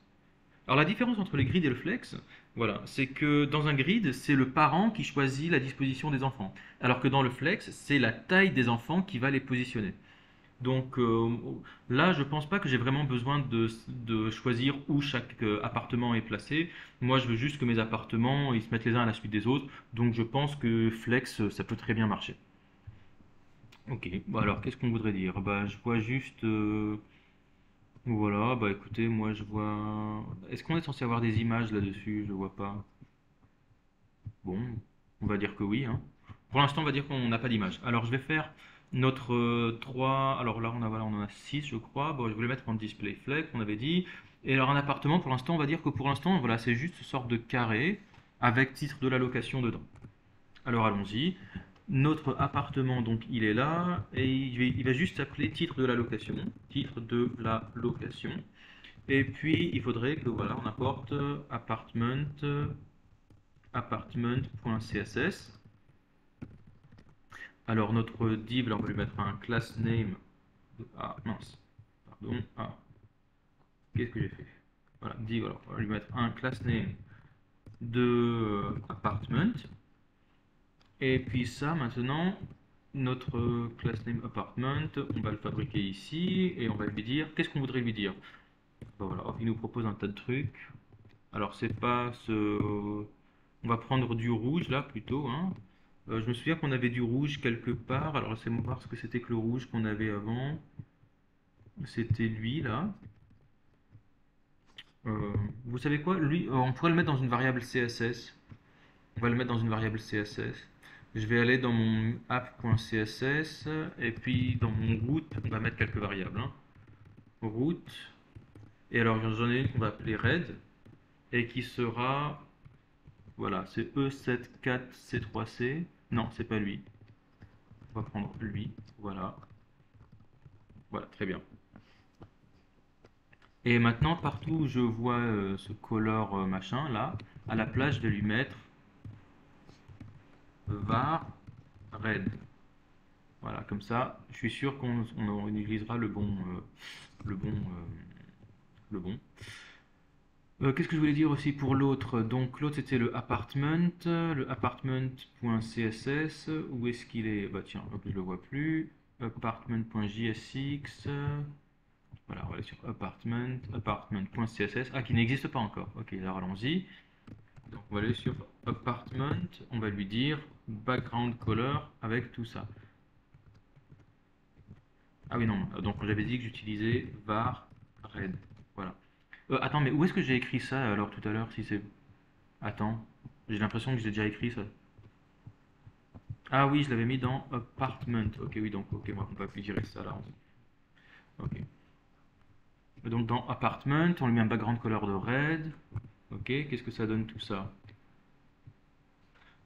Alors la différence entre les grids et le flex, voilà, c'est que dans un grid, c'est le parent qui choisit la disposition des enfants, alors que dans le flex, c'est la taille des enfants qui va les positionner. Donc là, je pense pas que j'ai vraiment besoin de choisir où chaque appartement est placé. Moi, je veux juste que mes appartements ils se mettent les uns à la suite des autres. Donc je pense que flex, ça peut très bien marcher. Ok, bah alors qu'est-ce qu'on voudrait dire? Bah je vois juste voilà, bah écoutez, moi je vois. Est-ce qu'on est censé avoir des images là-dessus? Je vois pas. Bon, on va dire que oui, hein. Pour l'instant, on va dire qu'on n'a pas d'image. Alors, je vais faire notre 3. Alors là, voilà, on en a 6, je crois. Bon, je vais les mettre en display flex, on avait dit. Et alors, un appartement, pour l'instant, on va dire que pour l'instant, voilà, c'est juste une sorte de carré avec titre de la location dedans. Alors, allons-y. Notre appartement, donc, il est là. Et il va juste s'appeler titre de la location. Titre de la location. Et puis, il faudrait que, voilà, on apporte appartement.css. Alors notre div, là, on va lui mettre un class name. Ah mince, pardon. Ah, qu'est-ce que j'ai fait? Voilà, div, alors on va lui mettre un class name de apartment. Et puis ça, maintenant, notre class name apartment, on va le fabriquer ici et on va lui dire, qu'est-ce qu'on voudrait lui dire? Bon, voilà, il nous propose un tas de trucs. Alors c'est pas ce... On va prendre du rouge là plutôt, hein. Je me souviens qu'on avait du rouge quelque part. Alors laissez-moi voir ce que c'était que le rouge qu'on avait avant. C'était lui là. Vous savez quoi? Lui, on pourrait le mettre dans une variable CSS. On va le mettre dans une variable CSS. Je vais aller dans mon app.css et puis dans mon route, on va mettre quelques variables, hein. Route. Et alors j'en ai une qu'on va appeler red et qui sera, voilà, c'est E74C3C. Non, c'est pas lui. On va prendre lui. Voilà. Voilà, très bien. Et maintenant, partout où je vois ce color machin là, à la place, je vais lui mettre var red. Voilà, comme ça, je suis sûr qu'on utilisera le bon, le bon. Qu'est-ce que je voulais dire aussi pour l'autre? Donc l'autre c'était le apartment.css. Où est-ce qu'il est? Bah tiens, hop, je le vois plus. Apartment.jsx. Voilà, on va aller sur apartment.css. Ah, qui n'existe pas encore. Ok, alors allons-y. Donc on va aller sur apartment. On va lui dire background color avec tout ça. Ah oui, non. Donc j'avais dit que j'utilisais var red. Voilà. Attends, mais où est-ce que j'ai écrit ça alors tout à l'heure si c'est... Attends, j'ai l'impression que j'ai déjà écrit ça. Ah oui, je l'avais mis dans apartment. Ok, oui, donc ok, on va plus gérer ça là. Ok. Donc dans apartment, on lui met un background color de red. Ok, qu'est-ce que ça donne tout ça?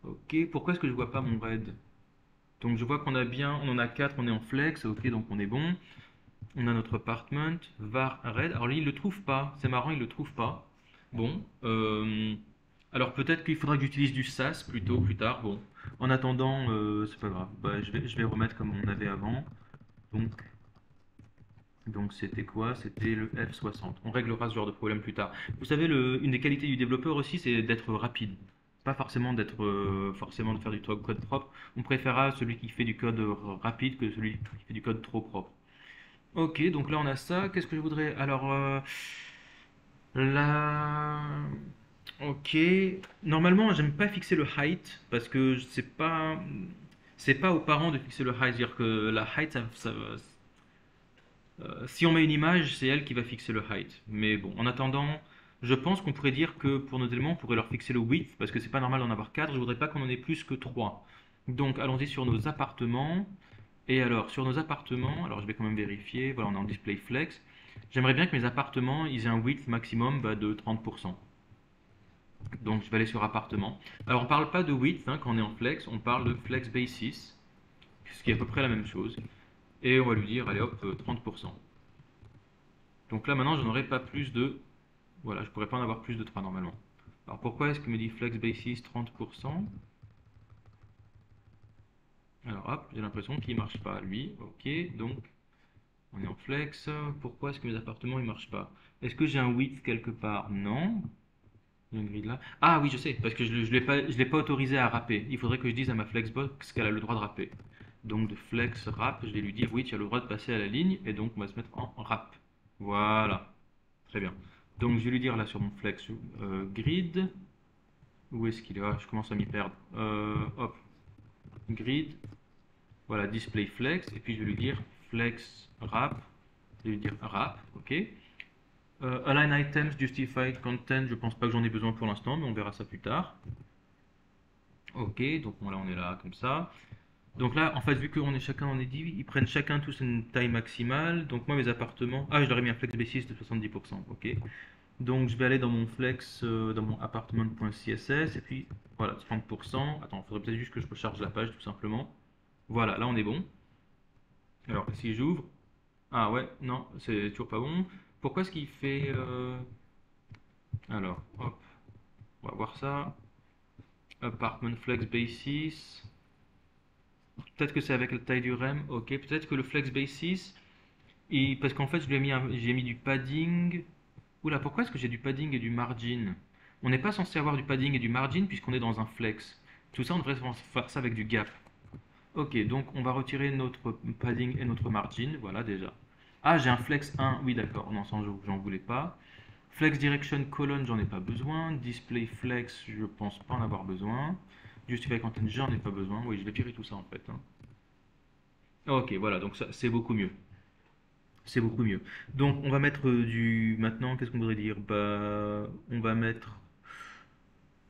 Ok, pourquoi est-ce que je vois pas mon red? Donc je vois qu'on a bien, on en a 4, on est en flex, ok, donc on est bon. On a notre apartment, var red. Alors lui, il le trouve pas. C'est marrant, il le trouve pas. Bon. Alors peut-être qu'il faudra que j'utilise du SAS plutôt plus tard. Bon. En attendant, c'est pas grave. Bah, je vais remettre comme on avait avant. Donc, donc c'était quoi? C'était le F60. On réglera ce genre de problème plus tard. Vous savez, une des qualités du développeur aussi, c'est d'être rapide. Pas forcément d'être forcément de faire du code propre. On préférera celui qui fait du code rapide que celui qui fait du code trop propre. Ok, donc là on a ça. Qu'est-ce que je voudrais? Alors là, ok. Normalement, j'aime pas fixer le height parce que c'est pas aux parents de fixer le height. C'est-à-dire que la height, si on met une image, c'est elle qui va fixer le height. Mais bon, en attendant, je pense qu'on pourrait dire que pour nos éléments, on pourrait leur fixer le width parce que c'est pas normal d'en avoir 4. Je voudrais pas qu'on en ait plus que 3. Donc allons-y sur nos appartements. Et alors, sur nos appartements, alors je vais quand même vérifier, voilà, on est en display flex. J'aimerais bien que mes appartements, ils aient un width maximum de 30%. Donc je vais aller sur appartements. Alors on ne parle pas de width hein, quand on est en flex, on parle de flex basis, ce qui est à peu près la même chose. Et on va lui dire, allez hop, 30%. Donc là maintenant, je n'aurai pas plus de... Voilà, je ne pourrais pas en avoir plus de 3 normalement. Alors pourquoi est-ce qu'il me dit flex basis 30%? Alors hop, j'ai l'impression qu'il ne marche pas lui. Ok, donc On est en flex. Pourquoi est-ce que mes appartements ils marchent pas? Est-ce que j'ai un width quelque part? Non. Il y a une grille là. Ah oui, je sais, parce que je l'ai pas autorisé à rapper. Il faudrait que je dise à ma flexbox qu'elle a le droit de rapper. Donc de flex rap, je vais lui dire oui, tu as le droit de passer à la ligne, et donc on va se mettre en rap. Voilà. Très bien. Donc je vais lui dire là sur mon flex grid. Où est-ce qu'il est? Ah, je commence à m'y perdre. Hop, grid. Voilà, display flex. Et puis je vais lui dire flex wrap. Je vais lui dire wrap, ok. Align items, justify content. Je pense pas que j'en ai besoin pour l'instant, mais on verra ça plus tard. Ok, donc voilà, on est là comme ça. Donc là, en fait, vu qu'on est chacun en édiv, ils prennent chacun tous une taille maximale. Donc moi, mes appartements. Ah, je leur ai mis un flex basis de 70%. Ok. Donc je vais aller dans mon flex, dans mon appartement.css, et puis voilà, 30%. Attends, il faudrait peut-être juste que je recharge la page tout simplement. Voilà, là on est bon. Alors si j'ouvre, ah ouais, non, c'est toujours pas bon. Pourquoi est-ce qu'il fait alors, hop, on va voir ça. Apartment flex basis. Peut-être que c'est avec la taille du rem. Ok, peut-être que le flex basis, parce qu'en fait je lui ai mis, j'ai mis du padding. Oula, pourquoi est-ce que j'ai du padding et du margin? On n'est pas censé avoir du padding et du margin puisqu'on est dans un flex. Tout ça, on devrait faire ça avec du gap. Ok, donc on va retirer notre padding et notre margin. Voilà déjà. Ah, j'ai un flex 1. Oui, d'accord. Non, sans j'en voulais pas. Flex direction colonne, j'en ai pas besoin. Display flex, je pense pas en avoir besoin. Justify content, j'en ai pas besoin. Oui, je vais virer tout ça en fait, hein. Ok, voilà, donc ça c'est beaucoup mieux. C'est beaucoup mieux. Donc on va mettre du... Maintenant, qu'est-ce qu'on voudrait dire? Bah, on va mettre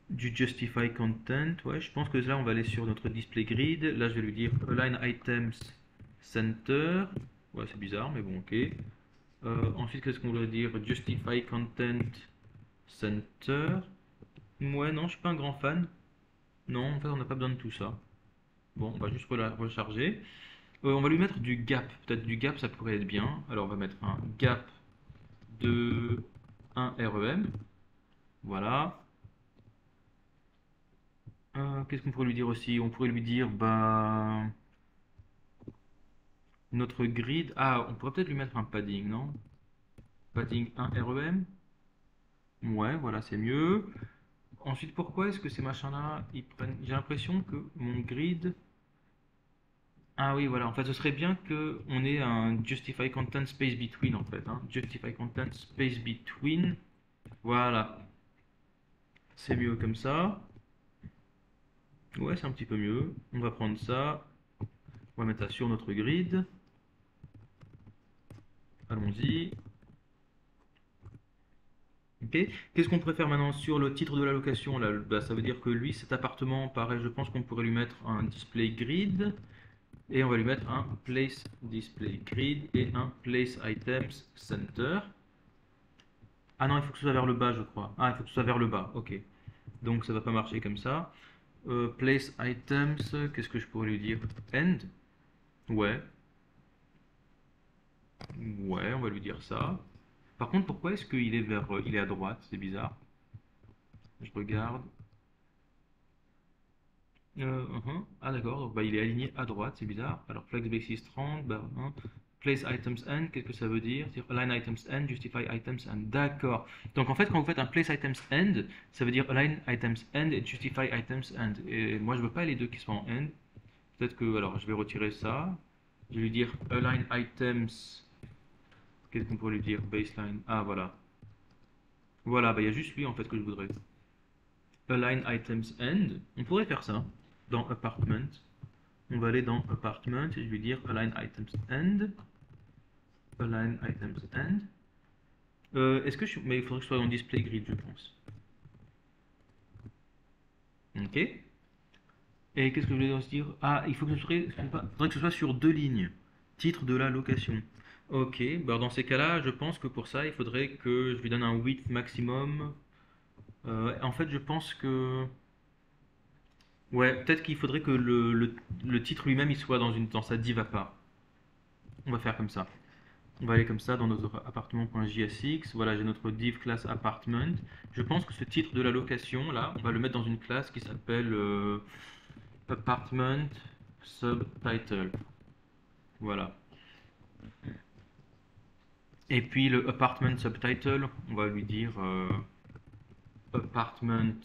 du justify content. Ouais, je pense que là, on va aller sur notre display grid. Là, je vais lui dire align items center. Ouais, c'est bizarre, mais bon, ok. Ensuite, qu'est-ce qu'on voudrait dire? Justify content center. Ouais, non, je suis pas un grand fan. Non, en fait, on n'a pas besoin de tout ça. Bon, on va juste recharger. On va lui mettre du gap. Peut-être du gap, ça pourrait être bien. Alors, on va mettre un gap de 1 REM. Voilà. Qu'est-ce qu'on pourrait lui dire aussi? On pourrait lui dire, bah, notre grid. Ah, on pourrait peut-être lui mettre un padding, non? Padding 1 REM. Ouais, voilà, c'est mieux. Ensuite, pourquoi est-ce que ces machins-là, ils prennent... J'ai l'impression que mon grid... Ah oui, voilà, en fait, ce serait bien que on ait un justify content space between, en fait, hein. Justify content space between. Voilà, c'est mieux comme ça. Ouais, c'est un petit peu mieux. On va prendre ça. On va mettre ça sur notre grid. Allons-y. Ok. Qu'est-ce qu'on pourrait faire maintenant sur le titre de la location là? Bah, ça veut dire que lui, cet appartement, pareil, je pense qu'on pourrait lui mettre un display grid et on va lui mettre un place display grid et un place items center. Ah non, il faut que ce soit vers le bas, je crois. Ah, il faut que ce soit vers le bas. Ok. Donc ça va pas marcher comme ça. Place items, qu'est-ce que je pourrais lui dire? End? Ouais. Ouais, on va lui dire ça. Par contre, pourquoi est-ce qu'il est vers, il est à droite? C'est bizarre. Je regarde. Ah d'accord, donc bah, il est aligné à droite, c'est bizarre. Alors flex basis 30, bah, hein. Place items end, qu'est-ce que ça veut dire? C'est-à-dire align items end, justify items end. D'accord. Donc en fait, quand vous faites un place items end, ça veut dire align items end et justify items end. Et moi, je veux pas les deux qui sont en end. Peut-être que, alors, je vais retirer ça. Je vais lui dire align items. Qu'est-ce qu'on pourrait lui dire? Baseline. Ah voilà. Voilà, bah, il y a juste lui en fait que je voudrais. Align items end. On pourrait faire ça dans apartment. On va aller dans Apartment et je vais dire Align Items End. Align Items End. Est-ce que je... Mais il faudrait que ce soit dans Display Grid, je pense. Ok. Et qu'est-ce que je voulais aussi dire? Ah, il faut que ce soit... faudrait que ce soit sur deux lignes. Titre de la location. Ok. Bah dans ces cas-là, je pense que pour ça, il faudrait que je lui donne un width maximum. En fait, je pense que... Ouais, peut-être qu'il faudrait que le titre lui-même, il soit dans sa div à part. On va faire comme ça. On va aller comme ça dans notre appartement.jsx. Voilà, j'ai notre div class apartment. Je pense que ce titre de la location, là, on va le mettre dans une classe qui s'appelle apartment subtitle. Voilà. Et puis le apartment subtitle, on va lui dire apartment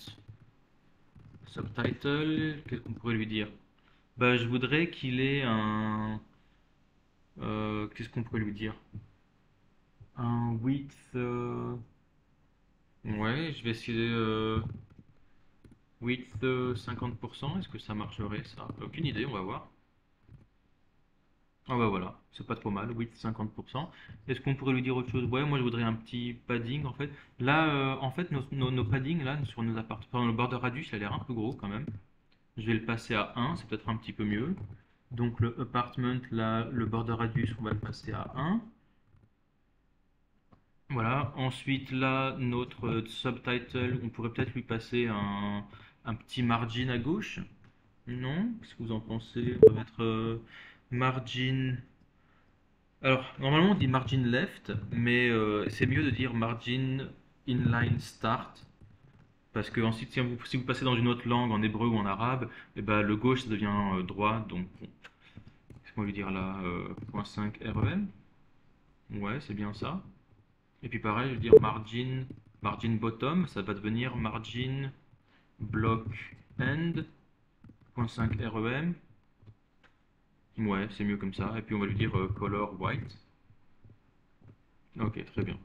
subtitle. Qu'est-ce qu'on pourrait lui dire? Bah, je voudrais qu'il ait un. Qu'est-ce qu'on pourrait lui dire? Un width. Ouais, je vais essayer width 50%. Est-ce que ça marcherait ça? Aucune idée, on va voir. Ah bah voilà, c'est pas trop mal, width 50%. Est-ce qu'on pourrait lui dire autre chose? Ouais, moi je voudrais un petit padding en fait. Là, en fait, nos paddings là, sur nos appartements, le border radius, il a l'air un peu gros quand même. Je vais le passer à 1, c'est peut-être un petit peu mieux. Donc le apartment, là, le border radius, on va le passer à 1. Voilà. Ensuite, là, notre subtitle, on pourrait peut-être lui passer un petit margin à gauche. Non? Qu'est-ce que vous en pensez? On va mettre margin. Alors, normalement, on dit margin left, mais c'est mieux de dire margin inline start. Parce que ensuite, si vous passez dans une autre langue, en hébreu ou en arabe, eh ben, le gauche, ça devient droit. Donc, bon, qu'est-ce qu'on va lui dire là? 0.5 REM? Ouais, c'est bien ça. Et puis pareil, je vais dire margin bottom, ça va devenir margin block end, 0.5 REM. Ouais, c'est mieux comme ça. Et puis on va lui dire color white. Ok, très bien.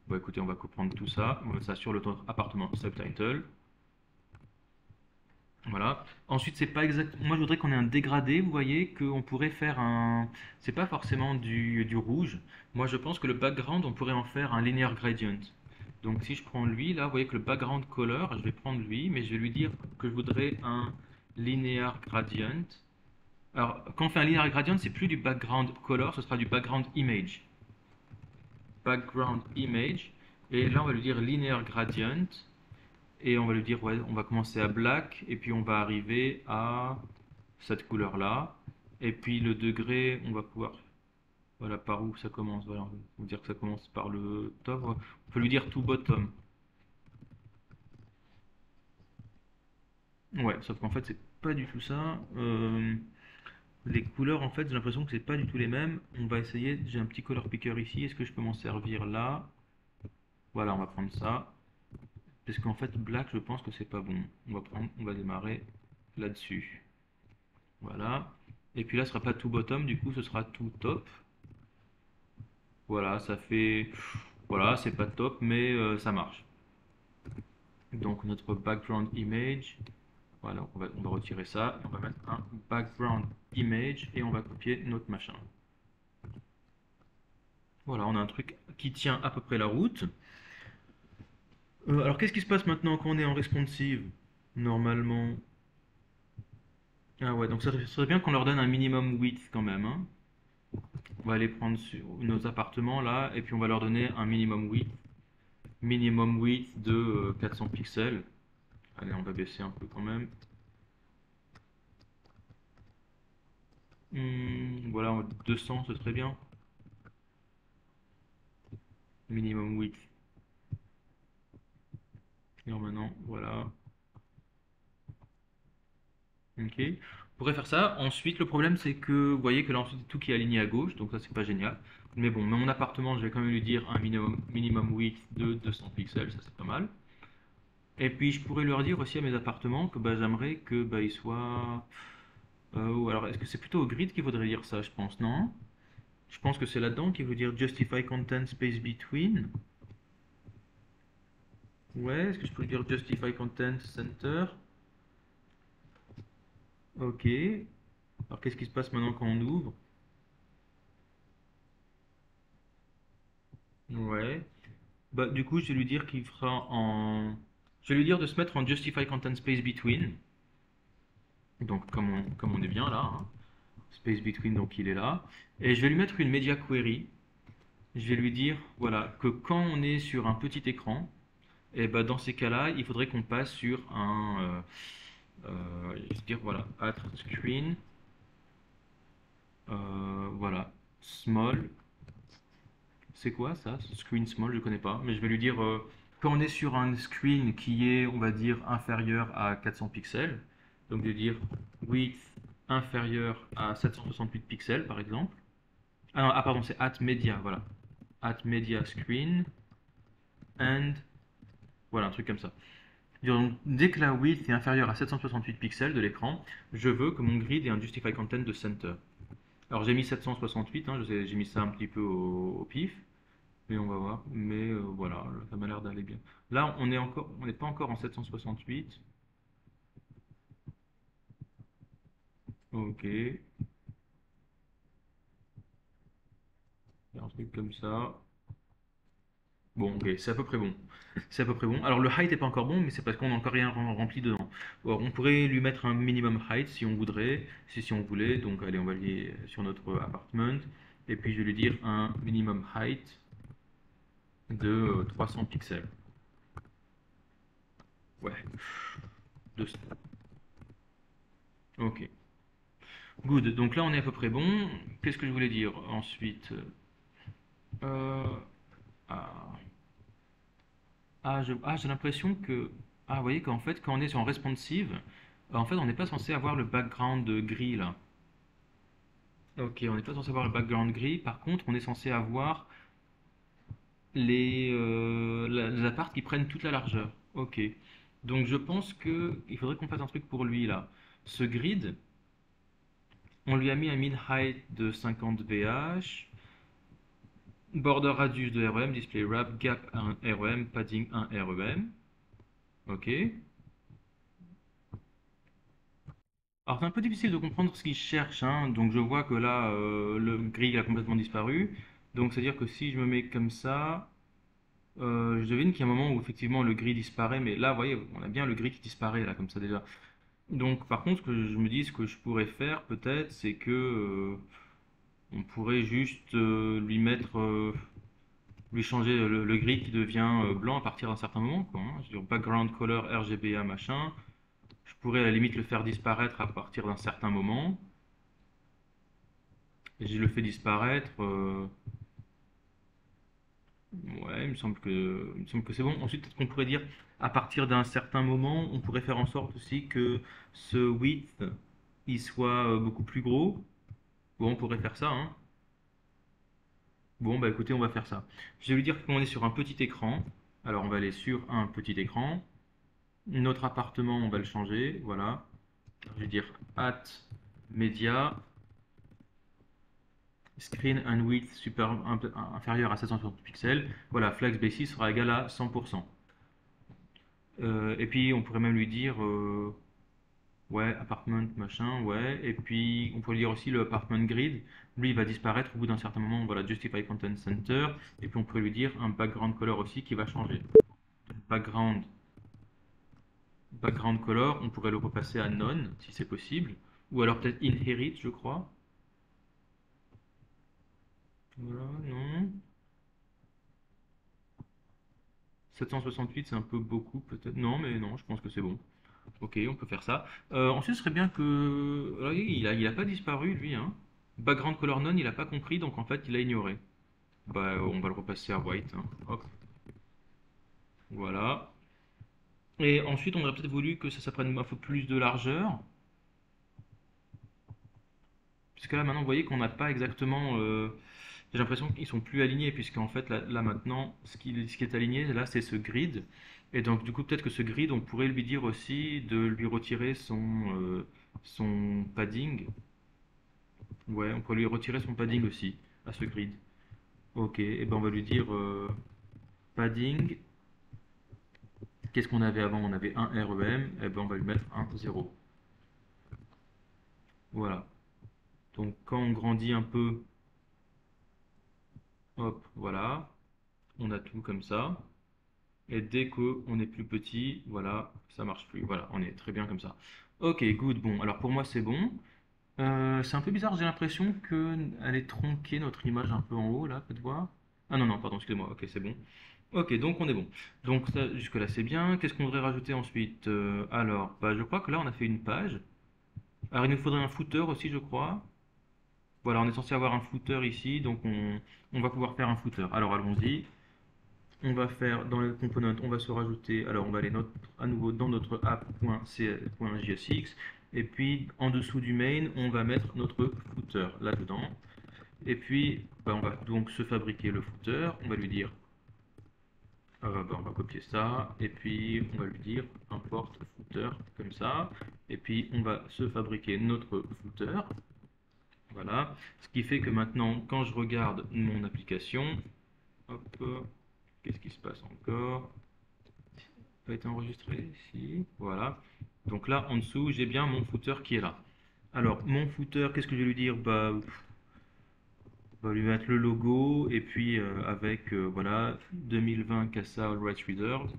Bon, écoutez, on va comprendre tout ça. On va mettre ça sur le appartement subtitle. Voilà. Ensuite, c'est pas exact. Moi, je voudrais qu'on ait un dégradé. Vous voyez qu'on pourrait faire un. C'est pas forcément du rouge. Moi, je pense que le background, on pourrait en faire un linear gradient. Donc, si je prends lui, là, vous voyez que le background color, je vais prendre lui, mais je vais lui dire que je voudrais un linear gradient. Alors, quand on fait un linear gradient, c'est plus du background color, ce sera du background image. Background image. Et là, on va lui dire linear gradient. Et on va lui dire, ouais, on va commencer à black, et puis on va arriver à cette couleur-là. Et puis le degré, on va pouvoir, voilà, par où ça commence. Voilà, on va dire que ça commence par le top. On peut lui dire to bottom. Ouais, sauf qu'en fait, c'est pas du tout ça. Les couleurs, en fait, j'ai l'impression que c'est pas du tout les mêmes. On va essayer, j'ai un petit color picker ici. Est-ce que je peux m'en servir là? Voilà, on va prendre ça. Parce qu'en fait, black, je pense que c'est pas bon. On va démarrer là-dessus. Voilà. Et puis là, ce sera pas tout bottom, du coup, ce sera tout top. Voilà, ça fait. Voilà, c'est pas top, mais ça marche. Donc, notre background image. Voilà, on va retirer ça. On va mettre un background image et on va copier notre machin. Voilà, on a un truc qui tient à peu près la route. Alors, qu'est-ce qui se passe maintenant quand on est en responsive? Normalement. Ah ouais, donc ça serait bien qu'on leur donne un minimum width quand même, hein. On va aller prendre sur nos appartements là, et puis on va leur donner un minimum width de 400 pixels. Allez, on va baisser un peu quand même. Voilà, 200, ce serait bien. Minimum width. Et maintenant, voilà. Ok. On pourrait faire ça. Ensuite, le problème, c'est que vous voyez que là, ensuite, tout qui est aligné à gauche, donc ça, c'est pas génial. Mais bon, mon appartement, je vais quand même lui dire un minimum width de 200 pixels, ça c'est pas mal. Et puis, je pourrais leur dire aussi à mes appartements que bah, j'aimerais que bah, ils soient. Ou alors, est-ce que c'est plutôt au grid qu'il faudrait dire ça, je pense, non? Je pense que c'est là-dedans qu'il veut dire justify content space between. Ouais, est-ce que je peux dire justify content center? Ok. Alors, qu'est-ce qui se passe maintenant quand on ouvre? Ouais. Bah, du coup, je vais lui dire qu'il fera en. Je vais lui dire de se mettre en justify content space between. Donc, comme on est bien là, hein. Space between, donc il est là. Et je vais lui mettre une media query. Je vais lui dire, voilà, que quand on est sur un petit écran, et bah, dans ces cas-là, il faudrait qu'on passe sur un. Je vais dire, voilà, at screen. Voilà, small. C'est quoi ça? Screen small, je connais pas. Mais je vais lui dire, quand on est sur un screen qui est, on va dire, inférieur à 400 pixels, donc de dire width inférieur à 768 pixels, par exemple. Ah, non, ah, pardon, c'est at media, voilà. at media screen and voilà, un truc comme ça. Donc, dès que la width est inférieure à 768 pixels de l'écran, je veux que mon grid ait un justify content de center. Alors j'ai mis 768, hein, j'ai mis ça un petit peu au pif, mais on va voir. Mais voilà, ça m'a l'air d'aller bien. Là, on n'est pas encore en 768. Ok, il y a un truc comme ça. Bon, ok, c'est à peu près bon. C'est à peu près bon. Alors le height n'est pas encore bon, mais c'est parce qu'on n'a encore rien rempli dedans. Alors, on pourrait lui mettre un minimum height si on voudrait, si on voulait. Donc allez, on va aller sur notre apartment. Et puis je vais lui dire un minimum height de 300 pixels. Ouais. De- Ok. Good. Donc là, on est à peu près bon. Qu'est-ce que je voulais dire ensuite? Euh, ah, j'ai l'impression que... Ah, vous voyez qu'en fait, quand on est sur responsive, en fait, on n'est pas censé avoir le background gris là. Ok, on n'est pas censé avoir le background gris. Par contre, on est censé avoir les apparts qui prennent toute la largeur. Ok. Donc je pense que il faudrait qu'on fasse un truc pour lui là. Ce grid, on lui a mis un min height de 50 VH, border radius de REM, display wrap, gap 1 REM, padding 1 REM. Ok. Alors c'est un peu difficile de comprendre ce qu'il cherche, hein. Donc je vois que là, le grid a complètement disparu. Donc c'est-à-dire que si je me mets comme ça, je devine qu'il y a un moment où effectivement le gris disparaît, mais là, vous voyez, on a bien le gris qui disparaît là, comme ça déjà. Donc par contre, ce que je me dis, ce que je pourrais faire peut-être, c'est que on pourrait juste lui changer le gris qui devient blanc à partir d'un certain moment, quoi, hein. Je veux dire, background color RGBA machin. Je pourrais à la limite le faire disparaître à partir d'un certain moment. Et je le fais disparaître. Ouais, il me semble que c'est bon. Ensuite, peut-être qu'on pourrait dire, à partir d'un certain moment, on pourrait faire en sorte aussi que ce width, il soit beaucoup plus gros. Bon, on pourrait faire ça, hein. Bon, bah écoutez, on va faire ça. Je vais lui dire qu'on est sur un petit écran. Alors, on va aller sur un petit écran. Notre appartement, on va le changer. Voilà. Je vais dire at media screen and width inférieur à 760 pixels. Voilà, flex basis sera égal à 100%. Et puis, on pourrait même lui dire ouais, apartment, machin, ouais. Et puis, on pourrait dire aussi le apartment grid. Lui, il va disparaître au bout d'un certain moment. Voilà, justify content center. Et puis, on pourrait lui dire un background color aussi qui va changer. Background, background color, on pourrait le repasser à none, si c'est possible. Ou alors peut-être inherit, je crois. Voilà, non. 768, c'est un peu beaucoup, peut-être. Non, mais non, je pense que c'est bon. Ok, on peut faire ça. Ensuite, ce serait bien que... Alors, il a pas disparu, lui, hein. Background color none, il a pas compris, donc en fait, il a ignoré. Bah, on va le repasser à white, hein. Hop, voilà. Et ensuite, on aurait peut-être voulu que ça prenne un peu plus de largeur. Puisque là, maintenant, vous voyez qu'on n'a pas exactement... j'ai l'impression qu'ils sont plus alignés, puisqu'en fait, là, maintenant, ce qui est aligné, là, c'est ce grid. Et donc, du coup, peut-être que ce grid, on pourrait lui dire aussi de lui retirer son padding. Ouais, on pourrait lui retirer son padding aussi, à ce grid. Ok, et ben on va lui dire padding. Qu'est-ce qu'on avait avant? On avait un REM, et ben on va lui mettre un 0. Voilà. Donc quand on grandit un peu, hop, voilà, on a tout comme ça. Et dès qu'on est plus petit, voilà, ça marche plus. Voilà, on est très bien comme ça. Ok, good. Bon, alors pour moi c'est bon. C'est un peu bizarre, j'ai l'impression qu'elle est tronquée notre image un peu en haut là, faites voir. Ah non, non, pardon, excusez-moi, ok, c'est bon. Ok, donc on est bon. Donc jusque-là c'est bien. Qu'est-ce qu'on devrait rajouter ensuite? Alors, bah, je crois que là on a fait une page. Alors il nous faudrait un footer aussi, je crois. Voilà, on est censé avoir un footer ici, donc on va pouvoir faire un footer. Alors allons-y. On va faire dans les components, on va se rajouter, alors on va aller à nouveau dans notre app.jsx et puis en dessous du main, on va mettre notre footer là-dedans. Et puis, bah, on va donc se fabriquer le footer. On va lui dire, bah, on va copier ça. Et puis, on va lui dire import footer comme ça. Et puis, on va se fabriquer notre footer. Voilà. Ce qui fait que maintenant, quand je regarde mon application, hop, qu'est-ce qui se passe encore? Pas été enregistré, si, voilà. Donc là, en dessous, j'ai bien mon footer qui est là. Alors, mon footer, qu'est-ce que je vais lui dire? Bah, on va lui mettre le logo et puis avec voilà 2020 CASA All Rights Reserved.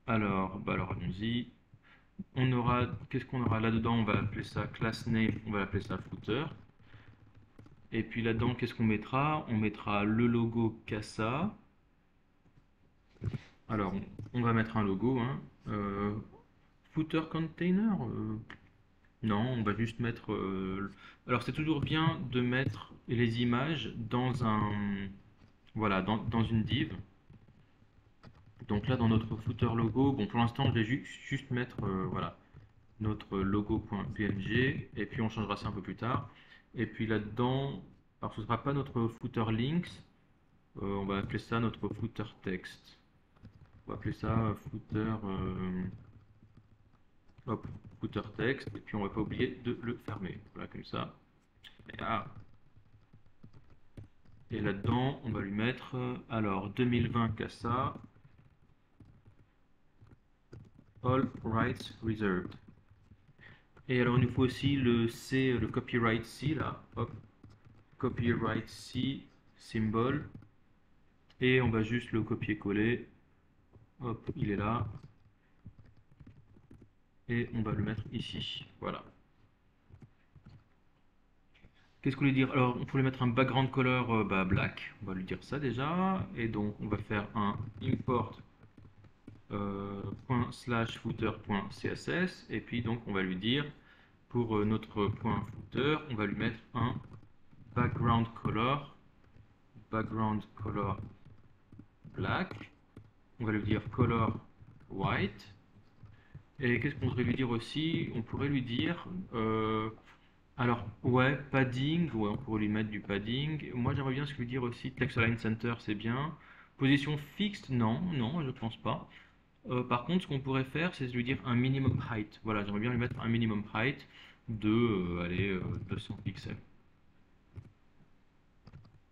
Alors allons-y. On aura, qu'est-ce qu'on aura là-dedans? On va appeler ça class name, on va l'appeler ça footer. Et puis là-dedans, qu'est-ce qu'on mettra? On mettra le logo CASA. Alors, on va mettre un logo, hein. Footer container? Non, on va juste mettre. Alors, c'est toujours bien de mettre les images dans un, voilà, dans une div. Donc là, dans notre footer logo, bon, pour l'instant, je vais juste mettre, voilà, notre logo.png, et puis on changera ça un peu plus tard. Et puis là-dedans, alors ce ne sera pas notre footer links, on va appeler ça notre footer text. On va appeler ça footer, hop, footer text, et puis on va pas oublier de le fermer. Voilà, comme ça. Et, et là-dedans, on va lui mettre, alors, 2020 CASA, All Rights Reserved. Et alors, il nous faut aussi le C, le copyright C, là. Hop, copyright C, symbol. Et on va juste le copier-coller. Hop, il est là. Et on va le mettre ici. Voilà. Qu'est-ce qu'on lui dire? Alors, on pourrait mettre un background color bah, black. On va lui dire ça déjà. Et donc, on va faire un import ./footer.css. Et puis, donc, on va lui dire, pour notre point footer, on va lui mettre un background color black. On va lui dire color white. Et qu'est-ce qu'on pourrait lui dire aussi? On pourrait lui dire, alors ouais, padding, ouais, on pourrait lui mettre du padding. Moi j'aimerais bien ce que lui dire aussi, text align center, c'est bien. Position fixe, non, non, je pense pas. Par contre, ce qu'on pourrait faire, c'est lui dire un minimum height. Voilà, j'aimerais bien lui mettre un minimum height de, allez, 200 pixels.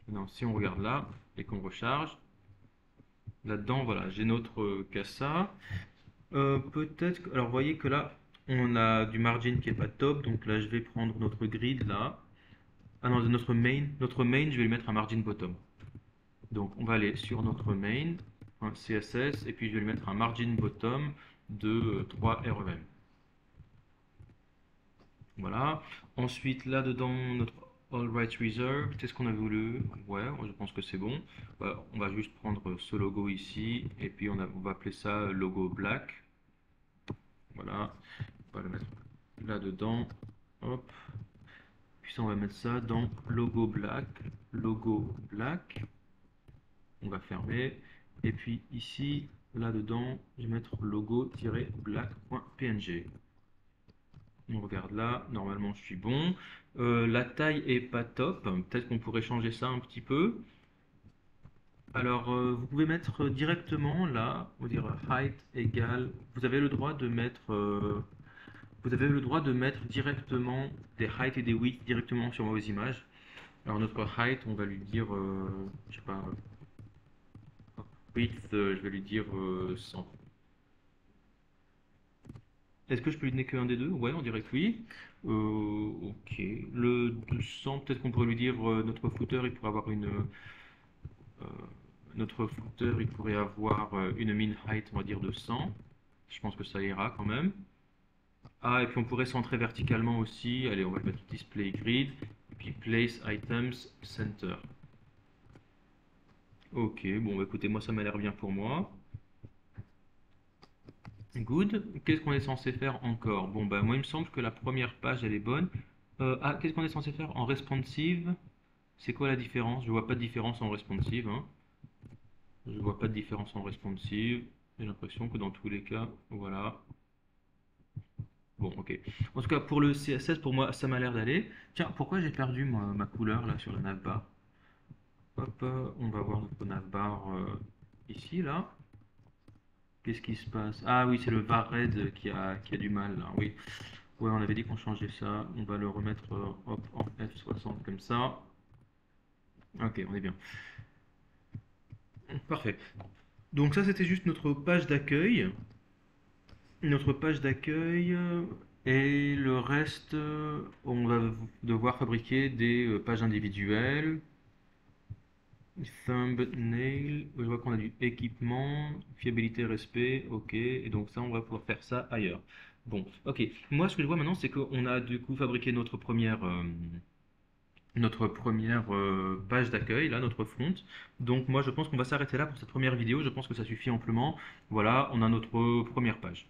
Non, si on regarde là et qu'on recharge, là-dedans, voilà, j'ai notre CASA. Peut-être, alors vous voyez que là, on a du margin qui est pas top, donc là je vais prendre notre grid là. Ah non, notre main, je vais lui mettre un margin bottom. Donc on va aller sur notre main, un CSS, et puis je vais lui mettre un margin bottom de 3 REM. Voilà. Ensuite, là-dedans, notre All Rights Reserved, qu'est-ce qu'on a voulu? Ouais, je pense que c'est bon. On va juste prendre ce logo ici, et puis on va appeler ça logo black. Voilà. On va le mettre là-dedans. Hop. Puis ça, on va mettre ça dans logo black. Logo black. On va fermer. Et puis ici, là-dedans, je vais mettre logo-black.png. On regarde là, normalement je suis bon. La taille est pas top, peut-être qu'on pourrait changer ça un petit peu. Alors vous pouvez mettre directement là, on va dire height égale. Vous avez le droit de mettre, directement des height et des width directement sur vos images. Alors notre height, on va lui dire, je sais pas, width, je vais lui dire 100. Est-ce que je peux lui donner qu'un des deux? Ouais, on dirait que oui. Ok. Le 200, peut-être qu'on pourrait lui dire notre footer, il pourrait avoir une min height, on va dire de 100. Je pense que ça ira quand même. Ah, et puis on pourrait centrer verticalement aussi. Allez, on va mettre display grid. Et puis place items center. Ok, bon, bah, écoutez, moi ça m'a l'air bien pour moi. Good. Qu'est-ce qu'on est censé faire encore? Bon, bah, moi, il me semble que la première page, elle est bonne. Qu'est-ce qu'on est censé faire en responsive? C'est quoi la différence? Je vois pas de différence en responsive, hein. Je vois pas de différence en responsive. J'ai l'impression que dans tous les cas, voilà. Bon, ok. En tout cas, pour le CSS, pour moi, ça m'a l'air d'aller. Tiens, pourquoi j'ai perdu ma couleur là sur la navbar? Hop, on va voir notre navbar ici, là. Qu'est-ce qui se passe? Ah oui, c'est le var red qui a du mal, là, oui. Ouais, on avait dit qu'on changeait ça. On va le remettre hop, en F60 comme ça. Ok, on est bien. Parfait. Donc ça, c'était juste notre page d'accueil. Notre page d'accueil. Et le reste, on va devoir fabriquer des pages individuelles. Thumbnail, je vois qu'on a du équipement, fiabilité, respect, ok, et donc ça on va pouvoir faire ça ailleurs. Bon, ok, moi ce que je vois maintenant c'est qu'on a du coup fabriqué notre première page d'accueil, là, notre front. Donc moi je pense qu'on va s'arrêter là pour cette première vidéo, je pense que ça suffit amplement. Voilà, on a notre première page.